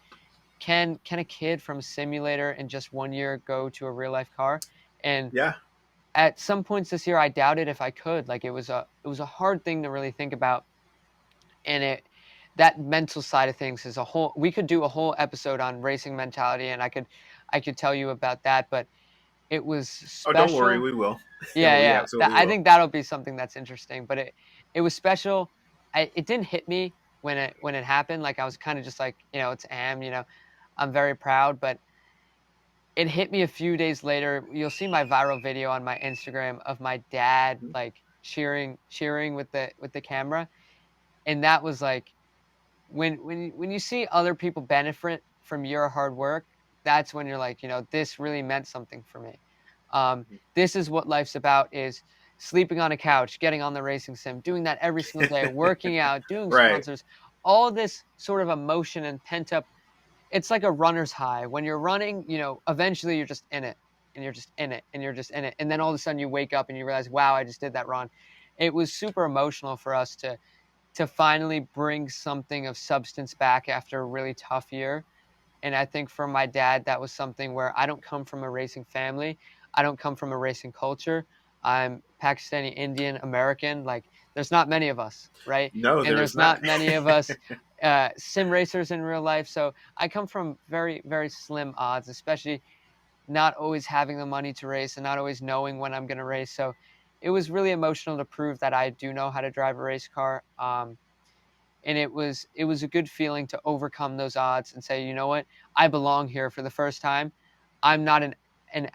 S1: can a kid from a simulator in just 1 year go to a real life car? And
S2: Yeah.
S1: at some points this year, I doubted if I could. Like it was a hard thing to really think about, and that mental side of things is a whole. We could do a whole episode on racing mentality, and I could tell you about that, but it was
S2: Oh, don't worry.
S1: special.
S2: We will.
S1: Yeah,
S2: We
S1: yeah.
S2: absolutely
S1: I
S2: will.
S1: think that'll be something that's interesting, but it was special. It didn't hit me when it happened. Like I was kind of just like, it's Am, I'm very proud, but it hit me a few days later. You'll see my viral video on my Instagram of my dad
S2: Mhm.
S1: like cheering with the camera, and that was like when you see other people benefit from your hard work, that's when you're like, this really meant something for me. This is what life's about: is sleeping on a couch, getting on the racing sim, doing that every single day, working out, doing
S2: Right.
S1: sponsors, all this sort of emotion and pent up. It's like a runner's high. When you're running, eventually you're just in it and you're just in it and you're just in it. And then all of a sudden you wake up and you realize, wow, I just did that run. It was super emotional for us to finally bring something of substance back after a really tough year. And I think for my dad, that was something where I don't come from a racing family. I don't come from a racing culture. I'm Pakistani, Indian, American. Like, there's not many of us, right?
S2: No,
S1: And
S2: there is
S1: there's
S2: not.
S1: not many of us sim racers in real life. So I come from very, very slim odds, especially not always having the money to race and not always knowing when I'm going to race. So it was really emotional to prove that I do know how to drive a race car. And it was a good feeling to overcome those odds and say, you know what, I belong here for the first time. I'm not an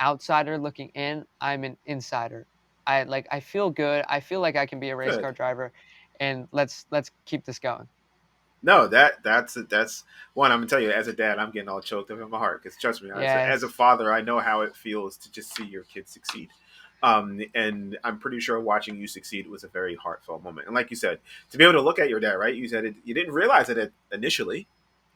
S1: outsider looking in. I'm an insider. I feel good. I feel like I can be a race car
S2: Good.
S1: driver, and let's keep this going.
S2: No, that's one. I'm gonna tell you, as a dad, I'm getting all choked up in my heart because trust me, as a
S1: Yes.
S2: father, I know how it feels to just see your kids succeed. And I'm pretty sure watching you succeed was a very heartfelt moment. And like you said, to be able to look at your dad, right? You said you didn't realize it initially,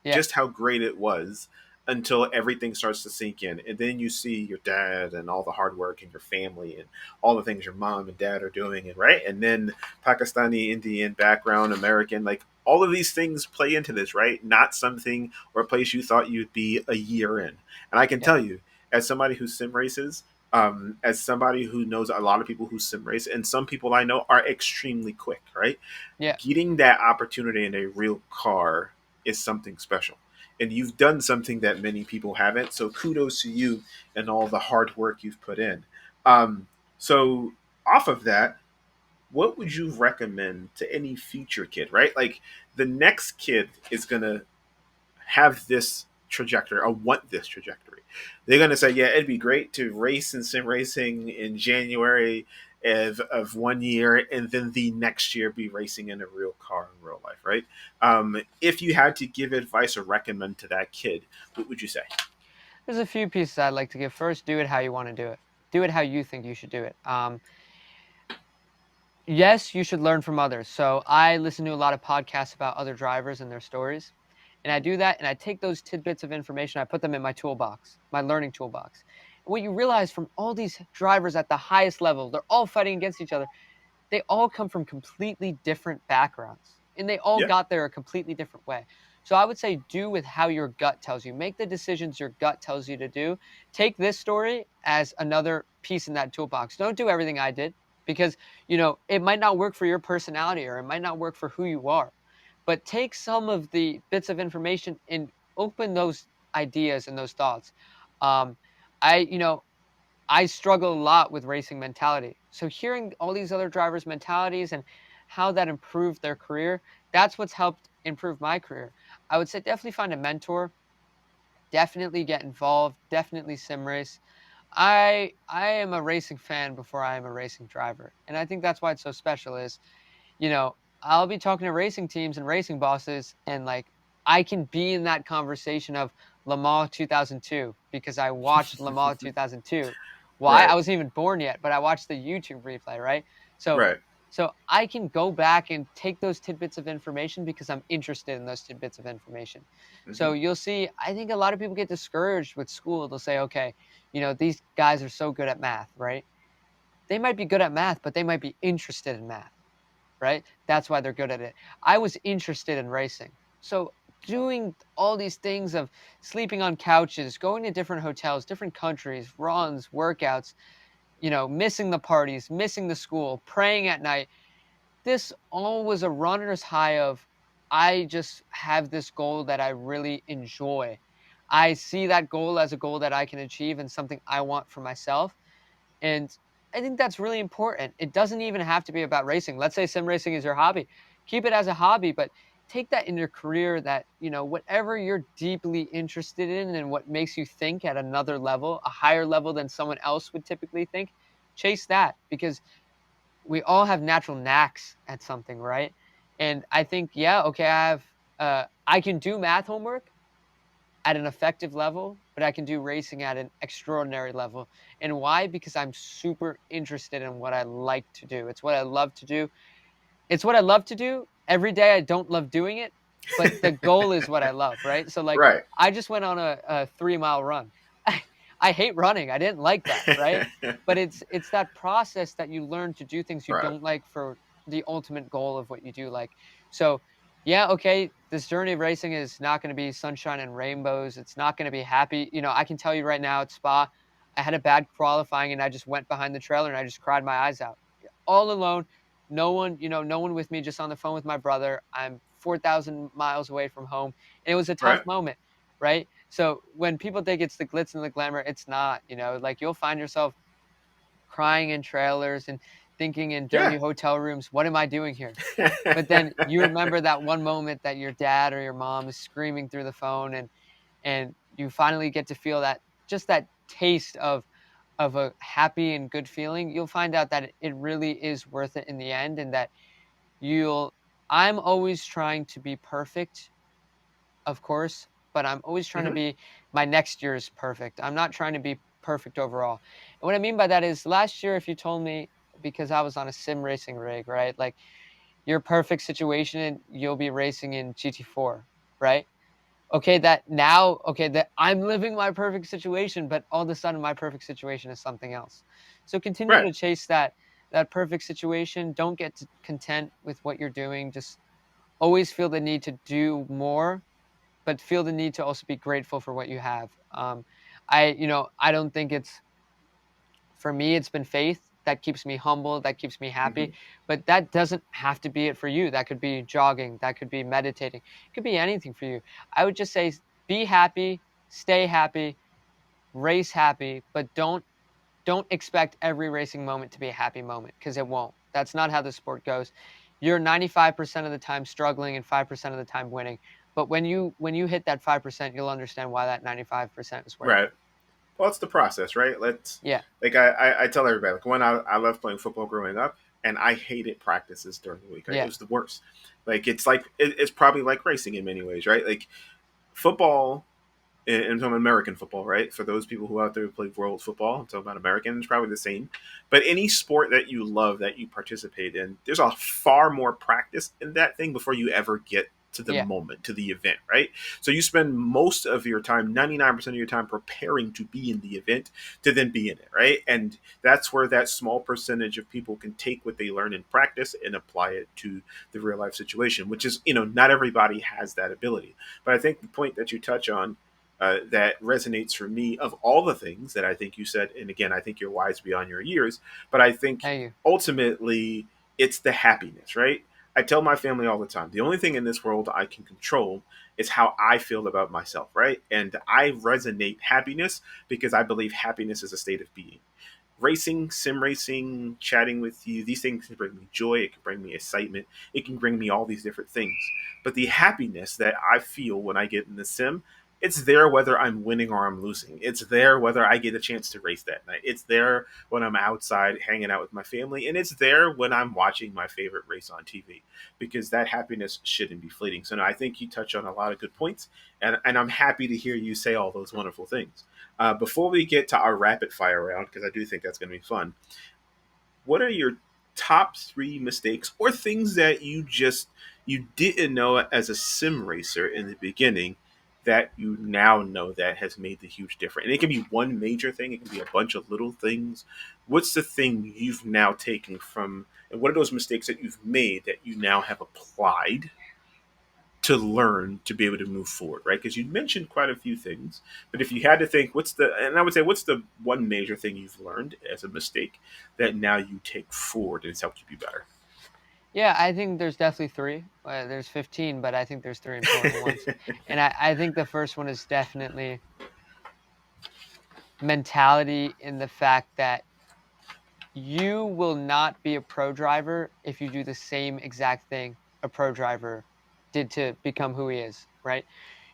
S1: Yeah.
S2: just how great it was until everything starts to sink in. And then you see your dad and all the hard work and your family and all the things your mom and dad are doing. And right. And then Pakistani, Indian background, American, like all of these things play into this, right? Not something or a place you thought you'd be a year in. And I can
S1: Yeah.
S2: tell you, as somebody who sim races, as somebody who knows a lot of people who sim race, and some people I know are extremely quick, right?
S1: Yeah.
S2: Getting that opportunity in a real car is something special. And you've done something that many people haven't. So kudos to you and all the hard work you've put in. So, off of that, what would you recommend to any future kid, right? Like the next kid is going to have this trajectory or want this trajectory. They're going to say, yeah, it'd be great to race in sim racing in January of 1 year and then the next year be racing in a real car in real life, right? If you had to give advice or recommend to that kid, what would you say?
S1: There's a few pieces I'd like to give. First, do it how you want to do it. Do it how you think you should do it. Yes, you should learn from others. So I listen to a lot of podcasts about other drivers and their stories. And I do that and I take those tidbits of information, I put them in my toolbox, my learning toolbox. And what you realize from all these drivers at the highest level, they're all fighting against each other. They all come from completely different backgrounds and they all
S2: Yeah.
S1: got there a completely different way. So I would say do with how your gut tells you. Make the decisions your gut tells you to do. Take this story as another piece in that toolbox. Don't do everything I did because, it might not work for your personality or it might not work for who you are. But take some of the bits of information and open those ideas and those thoughts. Um, I, you know, I struggle a lot with racing mentality. So hearing all these other drivers' mentalities and how that improved their career, that's what's helped improve my career. I would say definitely find a mentor, definitely get involved, definitely sim race. I am a racing fan before I am a racing driver. And I think that's why it's so special is, I'll be talking to racing teams and racing bosses and like I can be in that conversation of Le Mans 2002 because I watched Le Mans 2002. Why? I
S2: Right.
S1: wasn't even born yet, but I watched the YouTube replay, right? So
S2: Right.
S1: so I can go back and take those tidbits of information because I'm interested in those tidbits of information.
S2: Hmm.
S1: So you'll see, I think a lot of people get discouraged with school. They'll say, okay, these guys are so good at math, right? They might be good at math, but they might be interested in math, right? That's why they're good at it. I was interested in racing. So doing all these things of sleeping on couches, going to different hotels, different countries, runs, workouts, missing the parties, missing the school, praying at night. This all was a runner's high of I just have this goal that I really enjoy. I see that goal as a goal that I can achieve and something I want for myself. And I think that's really important. It doesn't even have to be about racing. Let's say sim racing is your hobby. Keep it as a hobby, but take that in your career that, whatever you're deeply interested in and what makes you think at another level, a higher level than someone else would typically think, chase that because we all have natural knacks at something, right? And I think, yeah, okay, I can do math homework at an effective level, but I can do racing at an extraordinary level. And why? Because I'm super interested in what I like to do. It's what I love to do. It's what I love to do. Every day I don't love doing it, but the goal is what I love, right? So like
S2: Right.
S1: I just went on a 3 mile run. I hate running. I didn't like that, right? But it's that process that you learn to do things you
S2: Right.
S1: don't like for the ultimate goal of what you do like. So yeah, okay, this journey of racing is not going to be sunshine and rainbows. It's not going to be happy. I can tell you right now at Spa, I had a bad qualifying and I just went behind the trailer and I just cried my eyes out. All alone, no one, no one with me, just on the phone with my brother. I'm 4,000 miles away from home. And it was a tough
S2: Right.
S1: moment, right? So when people think it's the glitz and the glamour, it's not, like you'll find yourself crying in trailers and thinking in dirty
S2: Yeah.
S1: hotel rooms, what am I doing here? But then you remember that one moment that your dad or your mom is screaming through the phone, and you finally get to feel that, just that taste of a happy and good feeling. You'll find out that it really is worth it in the end, and that you'll I'm always trying to be perfect, of course, but I'm always trying to
S2: Hmm.
S1: be my next year's perfect. I'm not trying to be perfect overall. And what I mean by that is last year, if you told me, because I was on a sim racing rig, right? Like your perfect situation, you'll be racing in GT4, right? Okay, that I'm living my perfect situation, but all of a sudden my perfect situation is something else. So continue
S2: Right.
S1: to chase that perfect situation. Don't get content with what you're doing. Just always feel the need to do more, but feel the need to also be grateful for what you have. I don't think it's for me. It's been faith that keeps me humble, that keeps me happy.
S2: Hmm.
S1: But that doesn't have to be it for you. That could be jogging, that could be meditating, it could be anything for you. I would just say be happy, stay happy, race happy, but don't expect every racing moment to be a happy moment, because it won't. That's not how the sport goes. You're 95% of the time struggling and 5% of the time winning. But when you hit that 5%, you'll understand why that 95% is worth
S2: Right.
S1: it.
S2: Well, it's the process, right? Let's
S1: Yeah,
S2: like I tell everybody, like when I loved playing football growing up, and I hated practices during the week. Right, it
S1: yeah,
S2: was the worst. It's probably like racing in many ways, right? Like football, and from American football, right? For those people who out there who play world football, I'm talking about American, it's probably the same. But any sport that you love, that you participate in, there's a far more practice in that thing before you ever get to the
S1: yeah,
S2: moment, to the event, right? So you spend most of your time, 99% of your time, preparing to be in the event to then be in it, right? And that's where that small percentage of people can take what they learn in practice and apply it to the real life situation, which is, not everybody has that ability. But I think the point that you touch on, that resonates for me of all the things that I think you said. And again, I think you're wise beyond your years, but I think
S1: thank you.
S2: ultimately it's the happiness, right? I tell my family all the time, the only thing in this world I can control is how I feel about myself, right? And I resonate happiness because I believe happiness is a state of being. Racing, sim racing, chatting with you, these things can bring me joy, it can bring me excitement, it can bring me all these different things. But the happiness that I feel when I get in the sim, it's there whether I'm winning or I'm losing. It's there whether I get a chance to race that night. It's there when I'm outside hanging out with my family. And it's there when I'm watching my favorite race on TV, because that happiness shouldn't be fleeting. So no, I think you touch on a lot of good points. And I'm happy to hear you say all those wonderful things. Before we get to our rapid fire round, because I do think that's going to be fun, what are your top three mistakes or things that you didn't know as a sim racer in the beginning that you now know that has made the huge difference? And it can be one major thing, it can be a bunch of little things. What's the thing you've now taken from, and what are those mistakes that you've made that you now have applied to learn to be able to move forward, right? Because you mentioned quite a few things, but if you had to think, and I would say, what's the one major thing you've learned as a mistake that now you take forward and it's helped you be better?
S1: Yeah, I think there's definitely three. There's 15, but I think there's three important ones. And I think the first one is definitely mentality, in the fact that you will not be a pro driver if you do the same exact thing a pro driver did to become who he is, right?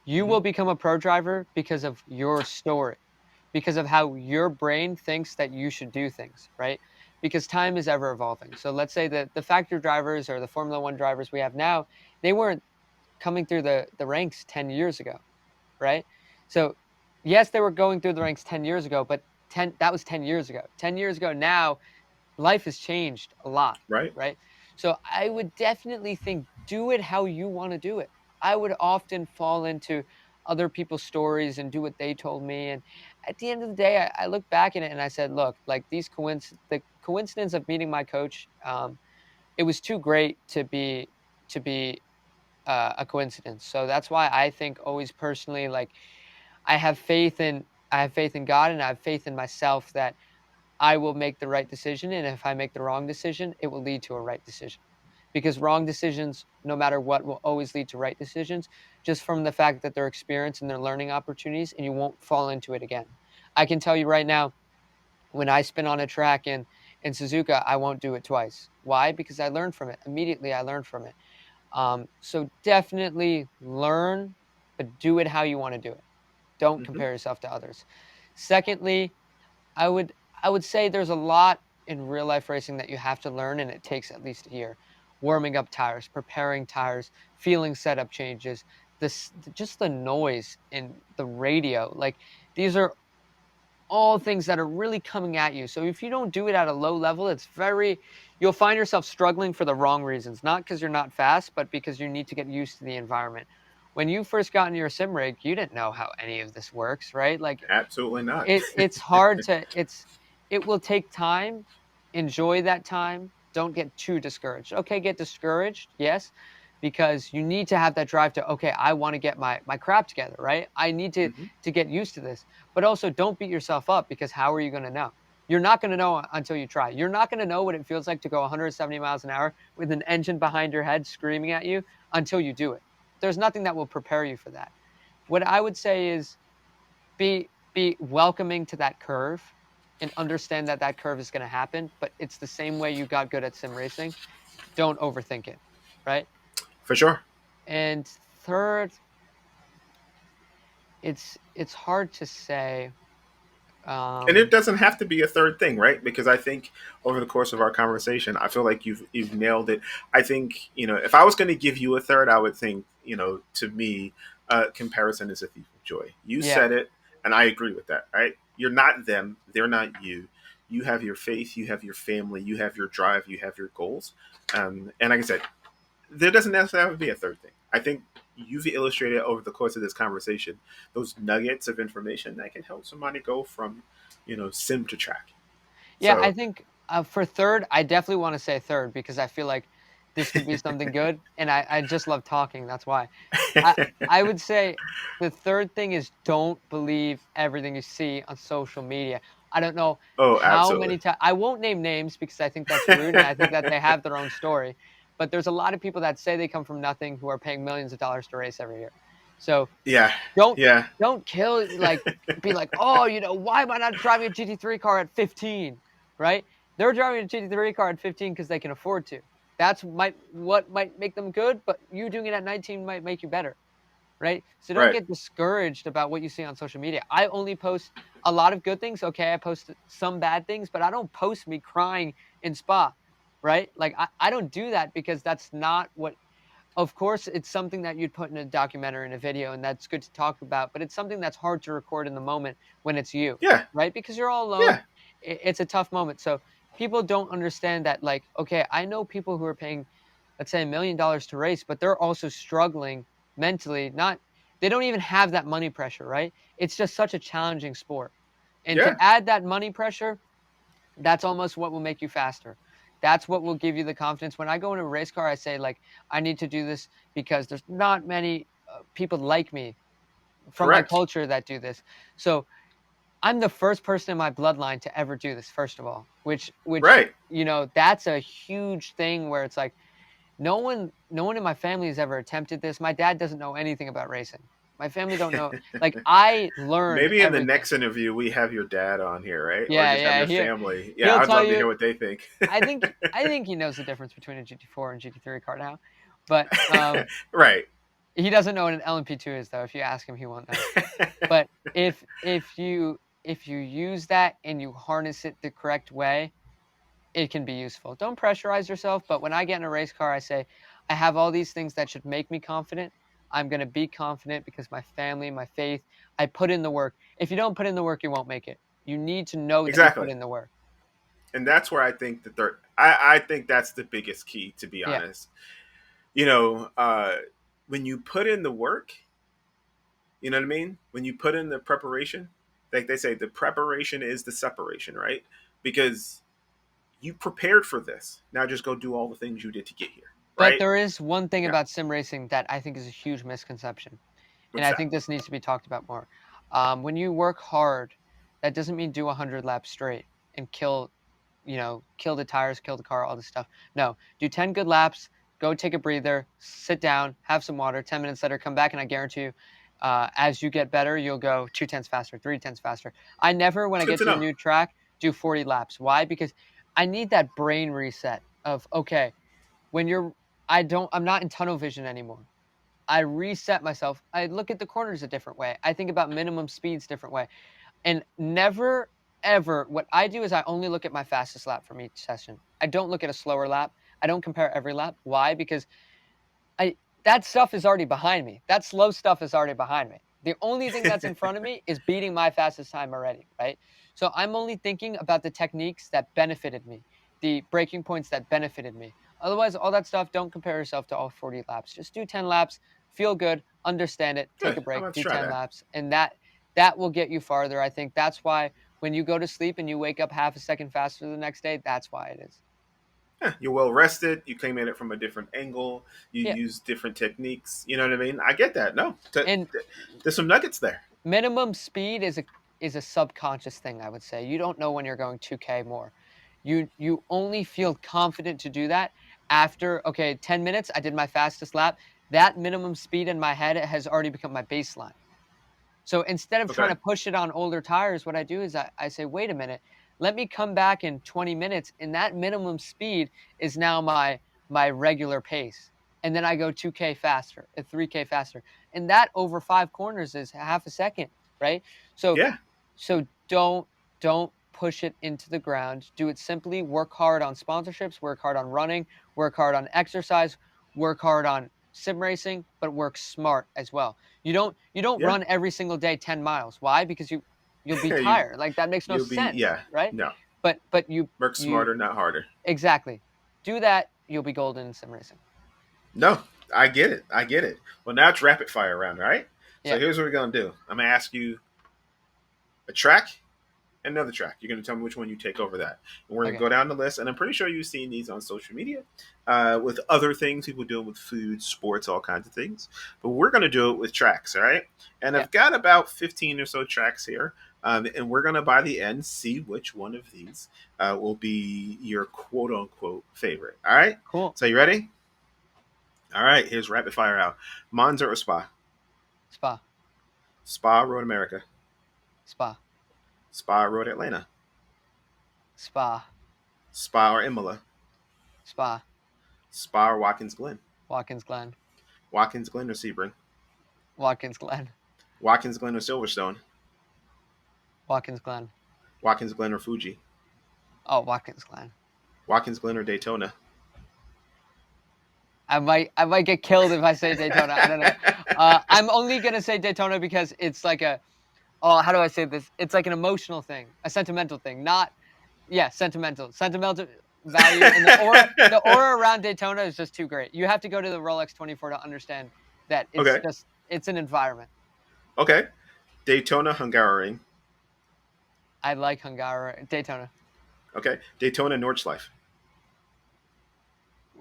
S1: You
S2: Hmm.
S1: will become a pro driver because of your story, because of how your brain thinks that you should do things, right? Because time is ever evolving. So let's say that the factory drivers or the Formula One drivers we have now, they weren't coming through the ranks 10 years ago, right? So yes, they were going through the ranks 10 years ago, but 10 that was 10 years ago. 10 years ago now, life has changed a lot,
S2: Right?
S1: right? So I would definitely think, do it how you want to do it. I would often fall into other people's stories and do what they told me. And at the end of the day, I look back at it and I said, look, like the coincidence of meeting my coach, it was too great to be a coincidence. So that's why I think always personally, like I have faith in. I have faith in God and I have faith in myself that I will make the right decision, and if I make the wrong decision, it will lead to a right decision. Because wrong decisions, no matter what, will always lead to right decisions, just from the fact that they're experience and they're learning opportunities, and you won't fall into it again. I can tell you right now, when I spin on a track in Suzuka, I won't do it twice. Why? Because I learned from it. Immediately, I learned from it. So definitely learn, but do it how you want to do it. Don't
S2: Hmm.
S1: compare yourself to others. Secondly, I would I would say there's a lot in real life racing that you have to learn, and it takes at least a year. Warming up tires, preparing tires, feeling setup changes, just the noise in the radio. Like these are all things that are really coming at you. So if you don't do it at a low level, you'll find yourself struggling for the wrong reasons. Not because you're not fast, but because you need to get used to the environment. When you first got into your sim rig, you didn't know how any of this works, right? Like
S2: Absolutely not.
S1: it's hard to it will take time. Enjoy that time. Don't get too discouraged. Okay, get discouraged, yes, because you need to have that drive to, okay, I want to get my crap together, right? I need
S2: Hmm.
S1: to get used to this. But also don't beat yourself up because how are you going to know? You're not going to know until you try. You're not going to know what it feels like to go 170 miles an hour with an engine behind your head screaming at you until you do it. There's nothing that will prepare you for that. What I would say is be welcoming to that curve and understand that that curve is going to happen, but it's the same way you got good at sim racing. Don't overthink it, right?
S2: For sure.
S1: And third, it's hard to say.
S2: And it
S1: um
S2: doesn't have to be a third thing, right? Because I think over the course of our conversation, I feel like you've nailed it. I think, if I was going to give you a third, I would think, to me, comparison is a thief of joy. You
S1: yeah,
S2: said it, and I agree with that. Right? You're not them; they're not you. You have your faith, you have your family, you have your drive, you have your goals, and like I said, there doesn't necessarily have to be a third thing. I think you've illustrated over the course of this conversation those nuggets of information that can help somebody go from, sim to track.
S1: yeah, I
S2: So,
S1: think for third, I definitely want to say third because I feel like this could be something good, and I just love talking. That's why I I would say the third thing is don't believe everything you see on social media. I don't know
S2: oh,
S1: how many
S2: absolutely.
S1: times I won't name names because I think that's rude and I think that they have their own story. But there's a lot of people that say they come from nothing who are paying millions of dollars to race every year. So
S2: Yeah,
S1: don't
S2: yeah,
S1: don't kill like be like, "Oh, why am I not driving a GT3 car at 15?" Right? They're driving a GT3 car at 15 because they can afford to. That's might what might make them good, but you doing it at 19 might make you better, right? So don't
S2: right.
S1: get discouraged about what you see on social media. I only post a lot of good things. Okay, I post some bad things, but I don't post me crying in Spa, right? Like I don't do that because that's not what of course, it's something that you'd put in a documentary, in a video, and that's good to talk about, but it's something that's hard to record in the moment when it's you,
S2: Yeah,
S1: right? Because you're all alone.
S2: yeah,
S1: It's a tough moment. So people don't understand that, like, okay, I know people who are paying, let's say, $1 million to race, but they're also struggling mentally. Not, they don't even have that money pressure, right? It's just such a challenging sport. And to
S2: yeah.
S1: add that money pressure, that's almost what will make you faster. That's what will give you the confidence. When I go into a race car, I say, like, I need to do this because there's not many people like me from my
S2: Correct.
S1: culture that do this. So I'm the first person in my bloodline to ever do this, first of all, which,
S2: Right.
S1: that's a huge thing where it's like, no one in my family has ever attempted this. My dad doesn't know anything about racing. My family don't know. Like, I learned
S2: Maybe in the
S1: everything.
S2: next interview we have your dad on here, right? Or
S1: Yeah,
S2: just have
S1: yeah.
S2: your
S1: He
S2: family. Yeah,
S1: he'll
S2: I'd
S1: tell
S2: love to hear
S1: you
S2: what they think.
S1: I think he knows the difference between a GT4 and GT3 car now, but,
S2: Right.
S1: he doesn't know what an LMP2 is, though. If you ask him, he won't know. But if you use that and you harness it the correct way, it can be useful. Don't pressurize yourself, but when I get in a race car, I say, "I have all these things that should make me confident. I'm gonna be confident because my family, my faith, I put in the work." If you don't put in the work, you won't make it. You need to know that you put
S2: Exactly.
S1: in the work.
S2: And that's where I think the third. I think that's the biggest key, to be
S1: Yeah.
S2: honest. You know, uh, when you put in the work, you know what I mean? When you put in the preparation, like they say, the preparation is the separation, right? Because you prepared for this. Now just go do all the things you did to get here,
S1: But
S2: right?
S1: there is one thing
S2: Yeah.
S1: about sim racing that I think is a huge misconception, and
S2: What's
S1: I
S2: that?
S1: think this needs to be talked about more. When you work hard, that doesn't mean do 100 laps straight and kill the tires, kill the car, all this stuff. No, do 10 good laps, go take a breather, sit down, have some water, 10 minutes later, come back, and I guarantee you, as you get better, you'll go 2 tenths faster, 3 tenths faster. I never, when
S2: It's
S1: I
S2: good
S1: get
S2: to
S1: to a
S2: know.
S1: new track, do 40 laps. Why? Because I need that brain reset of, okay, when I'm not in tunnel vision anymore. I reset myself. I look at the corners a different way. I think about minimum speeds different way. And never, ever, what I do is I only look at my fastest lap from each session. I don't look at a slower lap. I don't compare every lap. Why? Because I that stuff is already behind me. That slow stuff is already behind me. The only thing that's in front of me is beating my fastest time already, right? So I'm only thinking about the techniques that benefited me, the breaking points that benefited me. Otherwise, all that stuff, don't compare yourself to all 40 laps. Just do 10 laps, feel good, understand it, take a
S2: Good. I'm
S1: break,
S2: about to
S1: do
S2: try
S1: 10
S2: that.
S1: laps, and that will get you farther. I think that's why when you go to sleep and you wake up half a second faster the next day, that's why it is.
S2: Yeah, you're well rested. You came at it from a different angle. You
S1: Yeah.
S2: use different techniques. You know what I mean? I get that. No,
S1: And
S2: there's some nuggets there.
S1: minimum speed is a subconscious thing, I would say. You don't know when you're going 2K more. You only feel confident to do that after, okay, 10 minutes, I did my fastest lap. That minimum speed in my head has already become my baseline. So instead of trying
S2: Okay.
S1: to push it on older tires, what I do is I say, wait a minute, let me come back in 20 minutes, and that minimum speed is now my regular pace. And then I go 2K faster, 3K faster. And that over 5 corners is half a second, right? So
S2: Yeah.
S1: so don't push it into the ground. Do it simply. Work hard on sponsorships, work hard on running, work hard on exercise, work hard on sim racing, but work smart as well. You don't
S2: Yeah.
S1: run every single day 10 miles. Why? Because you'll be
S2: you
S1: tired. Like that makes no
S2: you'll be
S1: sense,
S2: yeah.
S1: right?
S2: No.
S1: But you
S2: Work
S1: you
S2: smarter, not harder.
S1: exactly. Do that, you'll be golden in sim racing.
S2: No, I get it. I get it. Well, now it's rapid fire round, all right? So
S1: Yeah.
S2: here's what we're gonna do. I'm gonna ask you a track, another track. You're gonna tell me which one you take over that. And we're gonna
S1: Okay.
S2: go down the list, and I'm pretty sure you've seen these on social media, with other things people doing with food, sports, all kinds of things. But we're gonna do it with tracks, all right? And
S1: Yeah.
S2: I've got about 15 or so tracks here. And we're gonna by the end see which one of these will be your quote unquote favorite. All right.
S1: Cool.
S2: So you ready? All right. Here's rapid fire out. Monza or Spa?
S1: Spa.
S2: Spa Road America.
S1: Spa.
S2: Spa Road Atlanta.
S1: Spa.
S2: Spa or Imola.
S1: Spa.
S2: Spa or Watkins Glen.
S1: Watkins Glen.
S2: Watkins Glen or Sebring.
S1: Watkins Glen.
S2: Watkins Glen or Silverstone.
S1: Watkins Glen.
S2: Watkins Glen or Fuji.
S1: Oh, Watkins Glen.
S2: Watkins Glen or Daytona.
S1: I might get killed if I say Daytona. I don't know. I'm only gonna say Daytona because it's like how do I say this? It's like an emotional thing, a sentimental thing, not yeah, sentimental value, and the aura around Daytona is just too great. You have to go to the Rolex 24 to understand that
S2: Okay.
S1: it's an environment.
S2: Okay. Daytona Hungaroring.
S1: I like Hungary, Daytona.
S2: Okay. Daytona Nordschleife.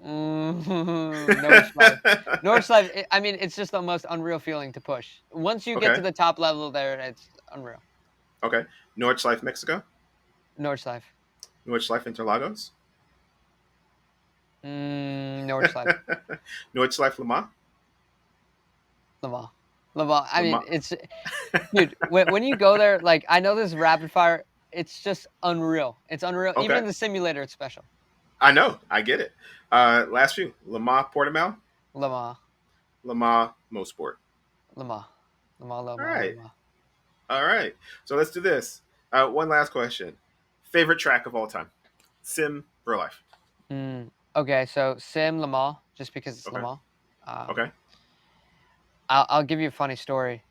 S1: Nordschleife. Nordschleife. I mean, it's just the most unreal feeling to push. Once you get to
S2: Okay.
S1: the top level there, it's unreal.
S2: Okay. Nordschleife Mexico.
S1: Nordschleife.
S2: Nordschleife Interlagos.
S1: Nordschleife.
S2: Nordschleife Le Mans.
S1: Laval. Laval. I
S2: Le
S1: mean,
S2: Mans.
S1: it's dude. When you go there, like I know this is rapid fire. It's just unreal. It's unreal. Even
S2: Okay.
S1: in the simulator, it's special.
S2: I know. I get it. Last few. Le Mans Portimao.
S1: Lamar.
S2: Le Mans Mosport.
S1: Lamar. Lamar.
S2: All
S1: Lamar.
S2: right.
S1: Lamar.
S2: All right. So let's do this. One last question. Favorite track of all time? Sim, real life.
S1: Okay, so Sim Lamar, just because it's
S2: Okay.
S1: Lamar. Um,
S2: Okay.
S1: I'll give you a funny story.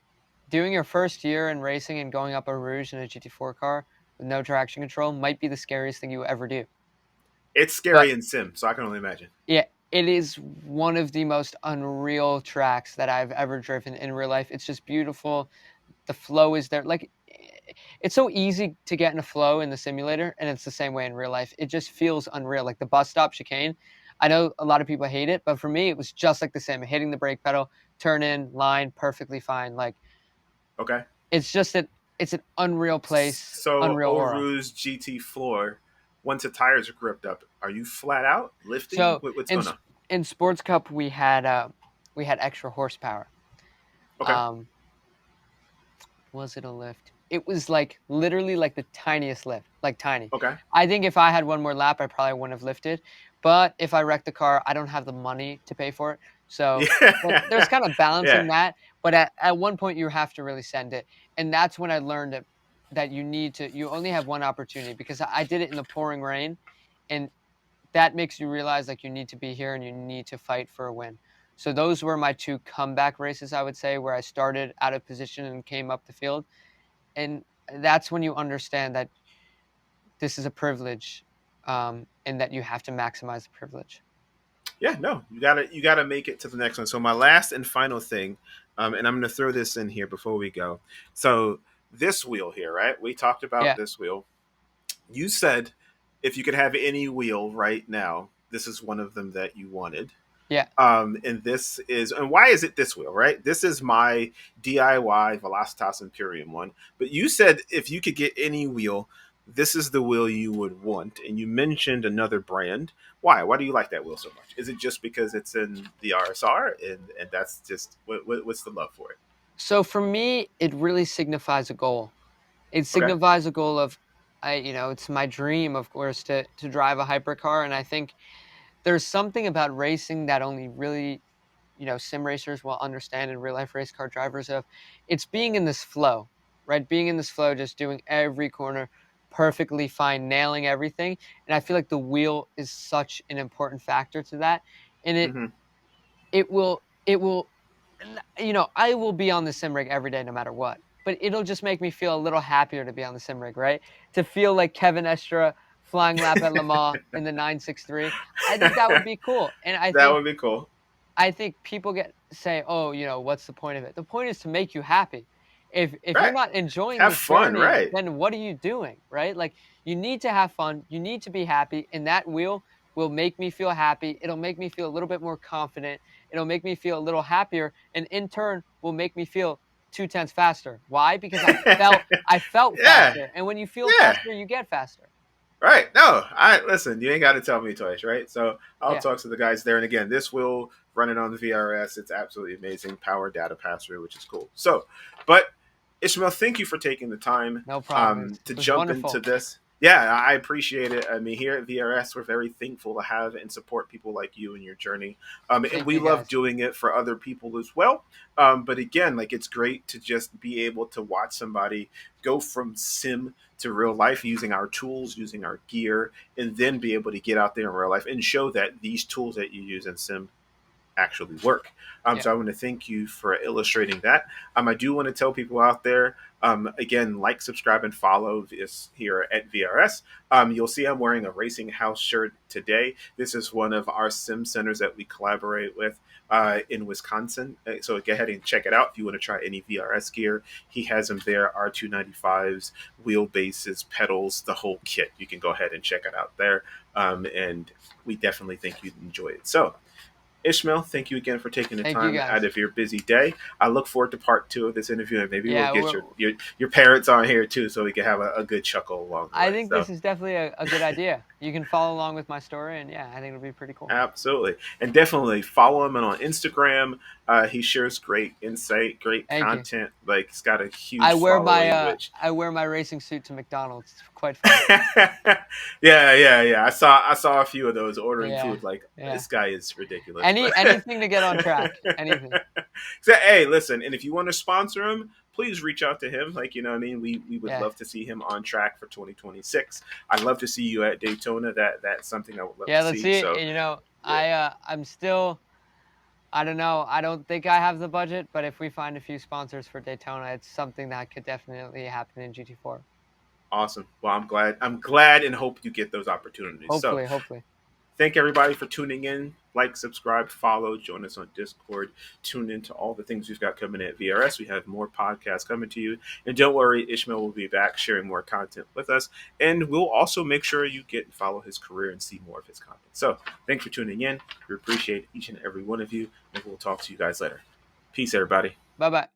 S1: Doing your first year in racing and going up a Rouge in a GT4 car with no traction control might be the scariest thing you ever do.
S2: It's
S1: But
S2: scary in Sim, so I can only imagine.
S1: yeah, it is one of the most unreal tracks that I've ever driven in real life. It's just beautiful. The flow is there. Like, it's so easy to get in a flow in the simulator, and it's the same way in real life. It just feels unreal. Like the bus stop chicane. I know a lot of people hate it, but for me, it was just like the same. Hitting the brake pedal, turn in, line, perfectly fine. Like,
S2: Okay.
S1: It's just that it's an unreal place,
S2: So
S1: unreal
S2: Eau
S1: aura.
S2: Rouge GT4, once the tires are gripped up, are you flat out lifting?
S1: So
S2: What's
S1: in
S2: going on?
S1: in Sports Cup we had extra horsepower.
S2: Okay.
S1: Um, was it a lift? It was like literally like the tiniest lift, like tiny.
S2: Okay.
S1: I think if I had one more lap, I probably wouldn't have lifted. But if I wrecked the car, I don't have the money to pay for it. So there's
S2: Yeah.
S1: kind of balancing
S2: Yeah.
S1: that. But at one point, you have to really send it. And that's when I learned that you only have one opportunity because I did it in the pouring rain. And that makes you realize like you need to be here and you need to fight for a win. So those were my two comeback races, I would say, where I started out of position and came up the field. And that's when you understand that this is a privilege, and that you have to maximize the privilege.
S2: Yeah, no, you gotta make it to the next one. So my last and final thing, and I'm gonna throw this in here before we go. So this wheel here, right? We talked about
S1: Yeah,
S2: this wheel. You said if you could have any wheel right now, this is one of them that you wanted.
S1: yeah.
S2: And this is, and why is it this wheel, right? This is my DIY Velocitas Imperium one. But you said if you could get any wheel, this is the wheel you would want. And you mentioned another brand. Why? Why do you like that wheel so much? Is it just because it's in the RSR, and that's just what's the love for it?
S1: So for me, it really signifies a goal. It
S2: Okay.
S1: signifies a goal of, it's my dream, of course, to drive a hypercar, and I think there's something about racing that only really, sim racers will understand and real life race car drivers of. It's being in this flow, right? Being in this flow, just doing every corner perfectly fine, nailing everything. And I feel like the wheel is such an important factor to that. And
S2: Hmm.
S1: it will, I will be on the sim rig every day no matter what. But it'll just make me feel a little happier to be on the sim rig, right? To feel like Kevin Estra flying lap at Le Mans in the 963. I think that would be cool. And
S2: That would be cool.
S1: I think people say, "Oh, what's the point of it?" The point is to make you happy. If you're
S2: Right.
S1: not enjoying
S2: Have
S1: the
S2: fun,
S1: journey,
S2: right?
S1: then what are you doing, right? Like you need to have fun, you need to be happy, and that will make me feel happy. It'll make me feel a little bit more confident. It'll make me feel a little happier, and in turn will make me feel 2 tenths faster. Why? Because I felt
S2: Yeah.
S1: faster, and when you feel
S2: Yeah.
S1: faster, you get faster.
S2: Right. No, I listen, you ain't got to tell me twice, right? So I'll
S1: Yeah.
S2: talk to the guys there. And again, this will run it on the VRS. It's absolutely amazing. Power data pass through, which is cool. So, but Ishmael, thank you for taking the time
S1: No problem.
S2: to
S1: It was
S2: jump into
S1: wonderful.
S2: this. Yeah, I appreciate it. I mean, here at VRS, we're very thankful to have and support people like you in your journey. And
S1: Thank
S2: we
S1: you
S2: love
S1: guys.
S2: doing it for other people as well. But again, like it's great to just be able to watch somebody go from sim to real life using our tools, using our gear, and then be able to get out there in real life and show that these tools that you use in sim actually work.
S1: Yeah.
S2: So I want to thank you for illustrating that. I do want to tell people out there, again, like, subscribe, and follow this here at VRS. You'll see I'm wearing a Racing House shirt today. This is one of our sim centers that we collaborate with in Wisconsin. So go ahead and check it out if you want to try any VRS gear. He has them there, R295s, wheelbases, pedals, the whole kit. You can go ahead and check it out there. And we definitely think you'd enjoy it. So, Ishmael, thank you again for taking the
S1: Thank you
S2: time out
S1: guys.
S2: of your busy day. I look forward to part two of this interview, and maybe we'll
S1: Yeah,
S2: get your parents on here too, so we can have a good chuckle along the
S1: I
S2: way.
S1: think
S2: So,
S1: this is definitely a good idea. You can follow along with my story, and yeah, I think it'll be pretty cool.
S2: absolutely, and definitely follow him on Instagram. He shares great insight, great
S1: Thank you.
S2: content. Like he's got a huge following, which
S1: I wear my racing suit to McDonald's. It's quite fun.
S2: yeah. I saw a few of those ordering
S1: Yeah,
S2: food. Like
S1: yeah.
S2: this guy is ridiculous, but
S1: Anything to get on track. Anything.
S2: so, hey, listen, and if you want to sponsor him, please reach out to him. Like, you know what I mean? We would
S1: Yeah,
S2: love to see him on track for 2026. I'd love to see you at Daytona. That's something I would love
S1: yeah.
S2: to
S1: Let's
S2: see.
S1: see.
S2: So, yeah,
S1: I'm still. I don't know. I don't think I have the budget, but if we find a few sponsors for Daytona, it's something that could definitely happen in GT4.
S2: awesome. Well, I'm glad and hope you get those opportunities. So,
S1: Hopefully, hopefully.
S2: thank everybody for tuning in. Like, subscribe, follow, join us on Discord, tune into all the things we've got coming at VRS. We have more podcasts coming to you. And don't worry, Ishmael will be back sharing more content with us. And we'll also make sure you get and follow his career and see more of his content. So thanks for tuning in. We appreciate each and every one of you. And we'll talk to you guys later. Peace, everybody.
S1: Bye bye.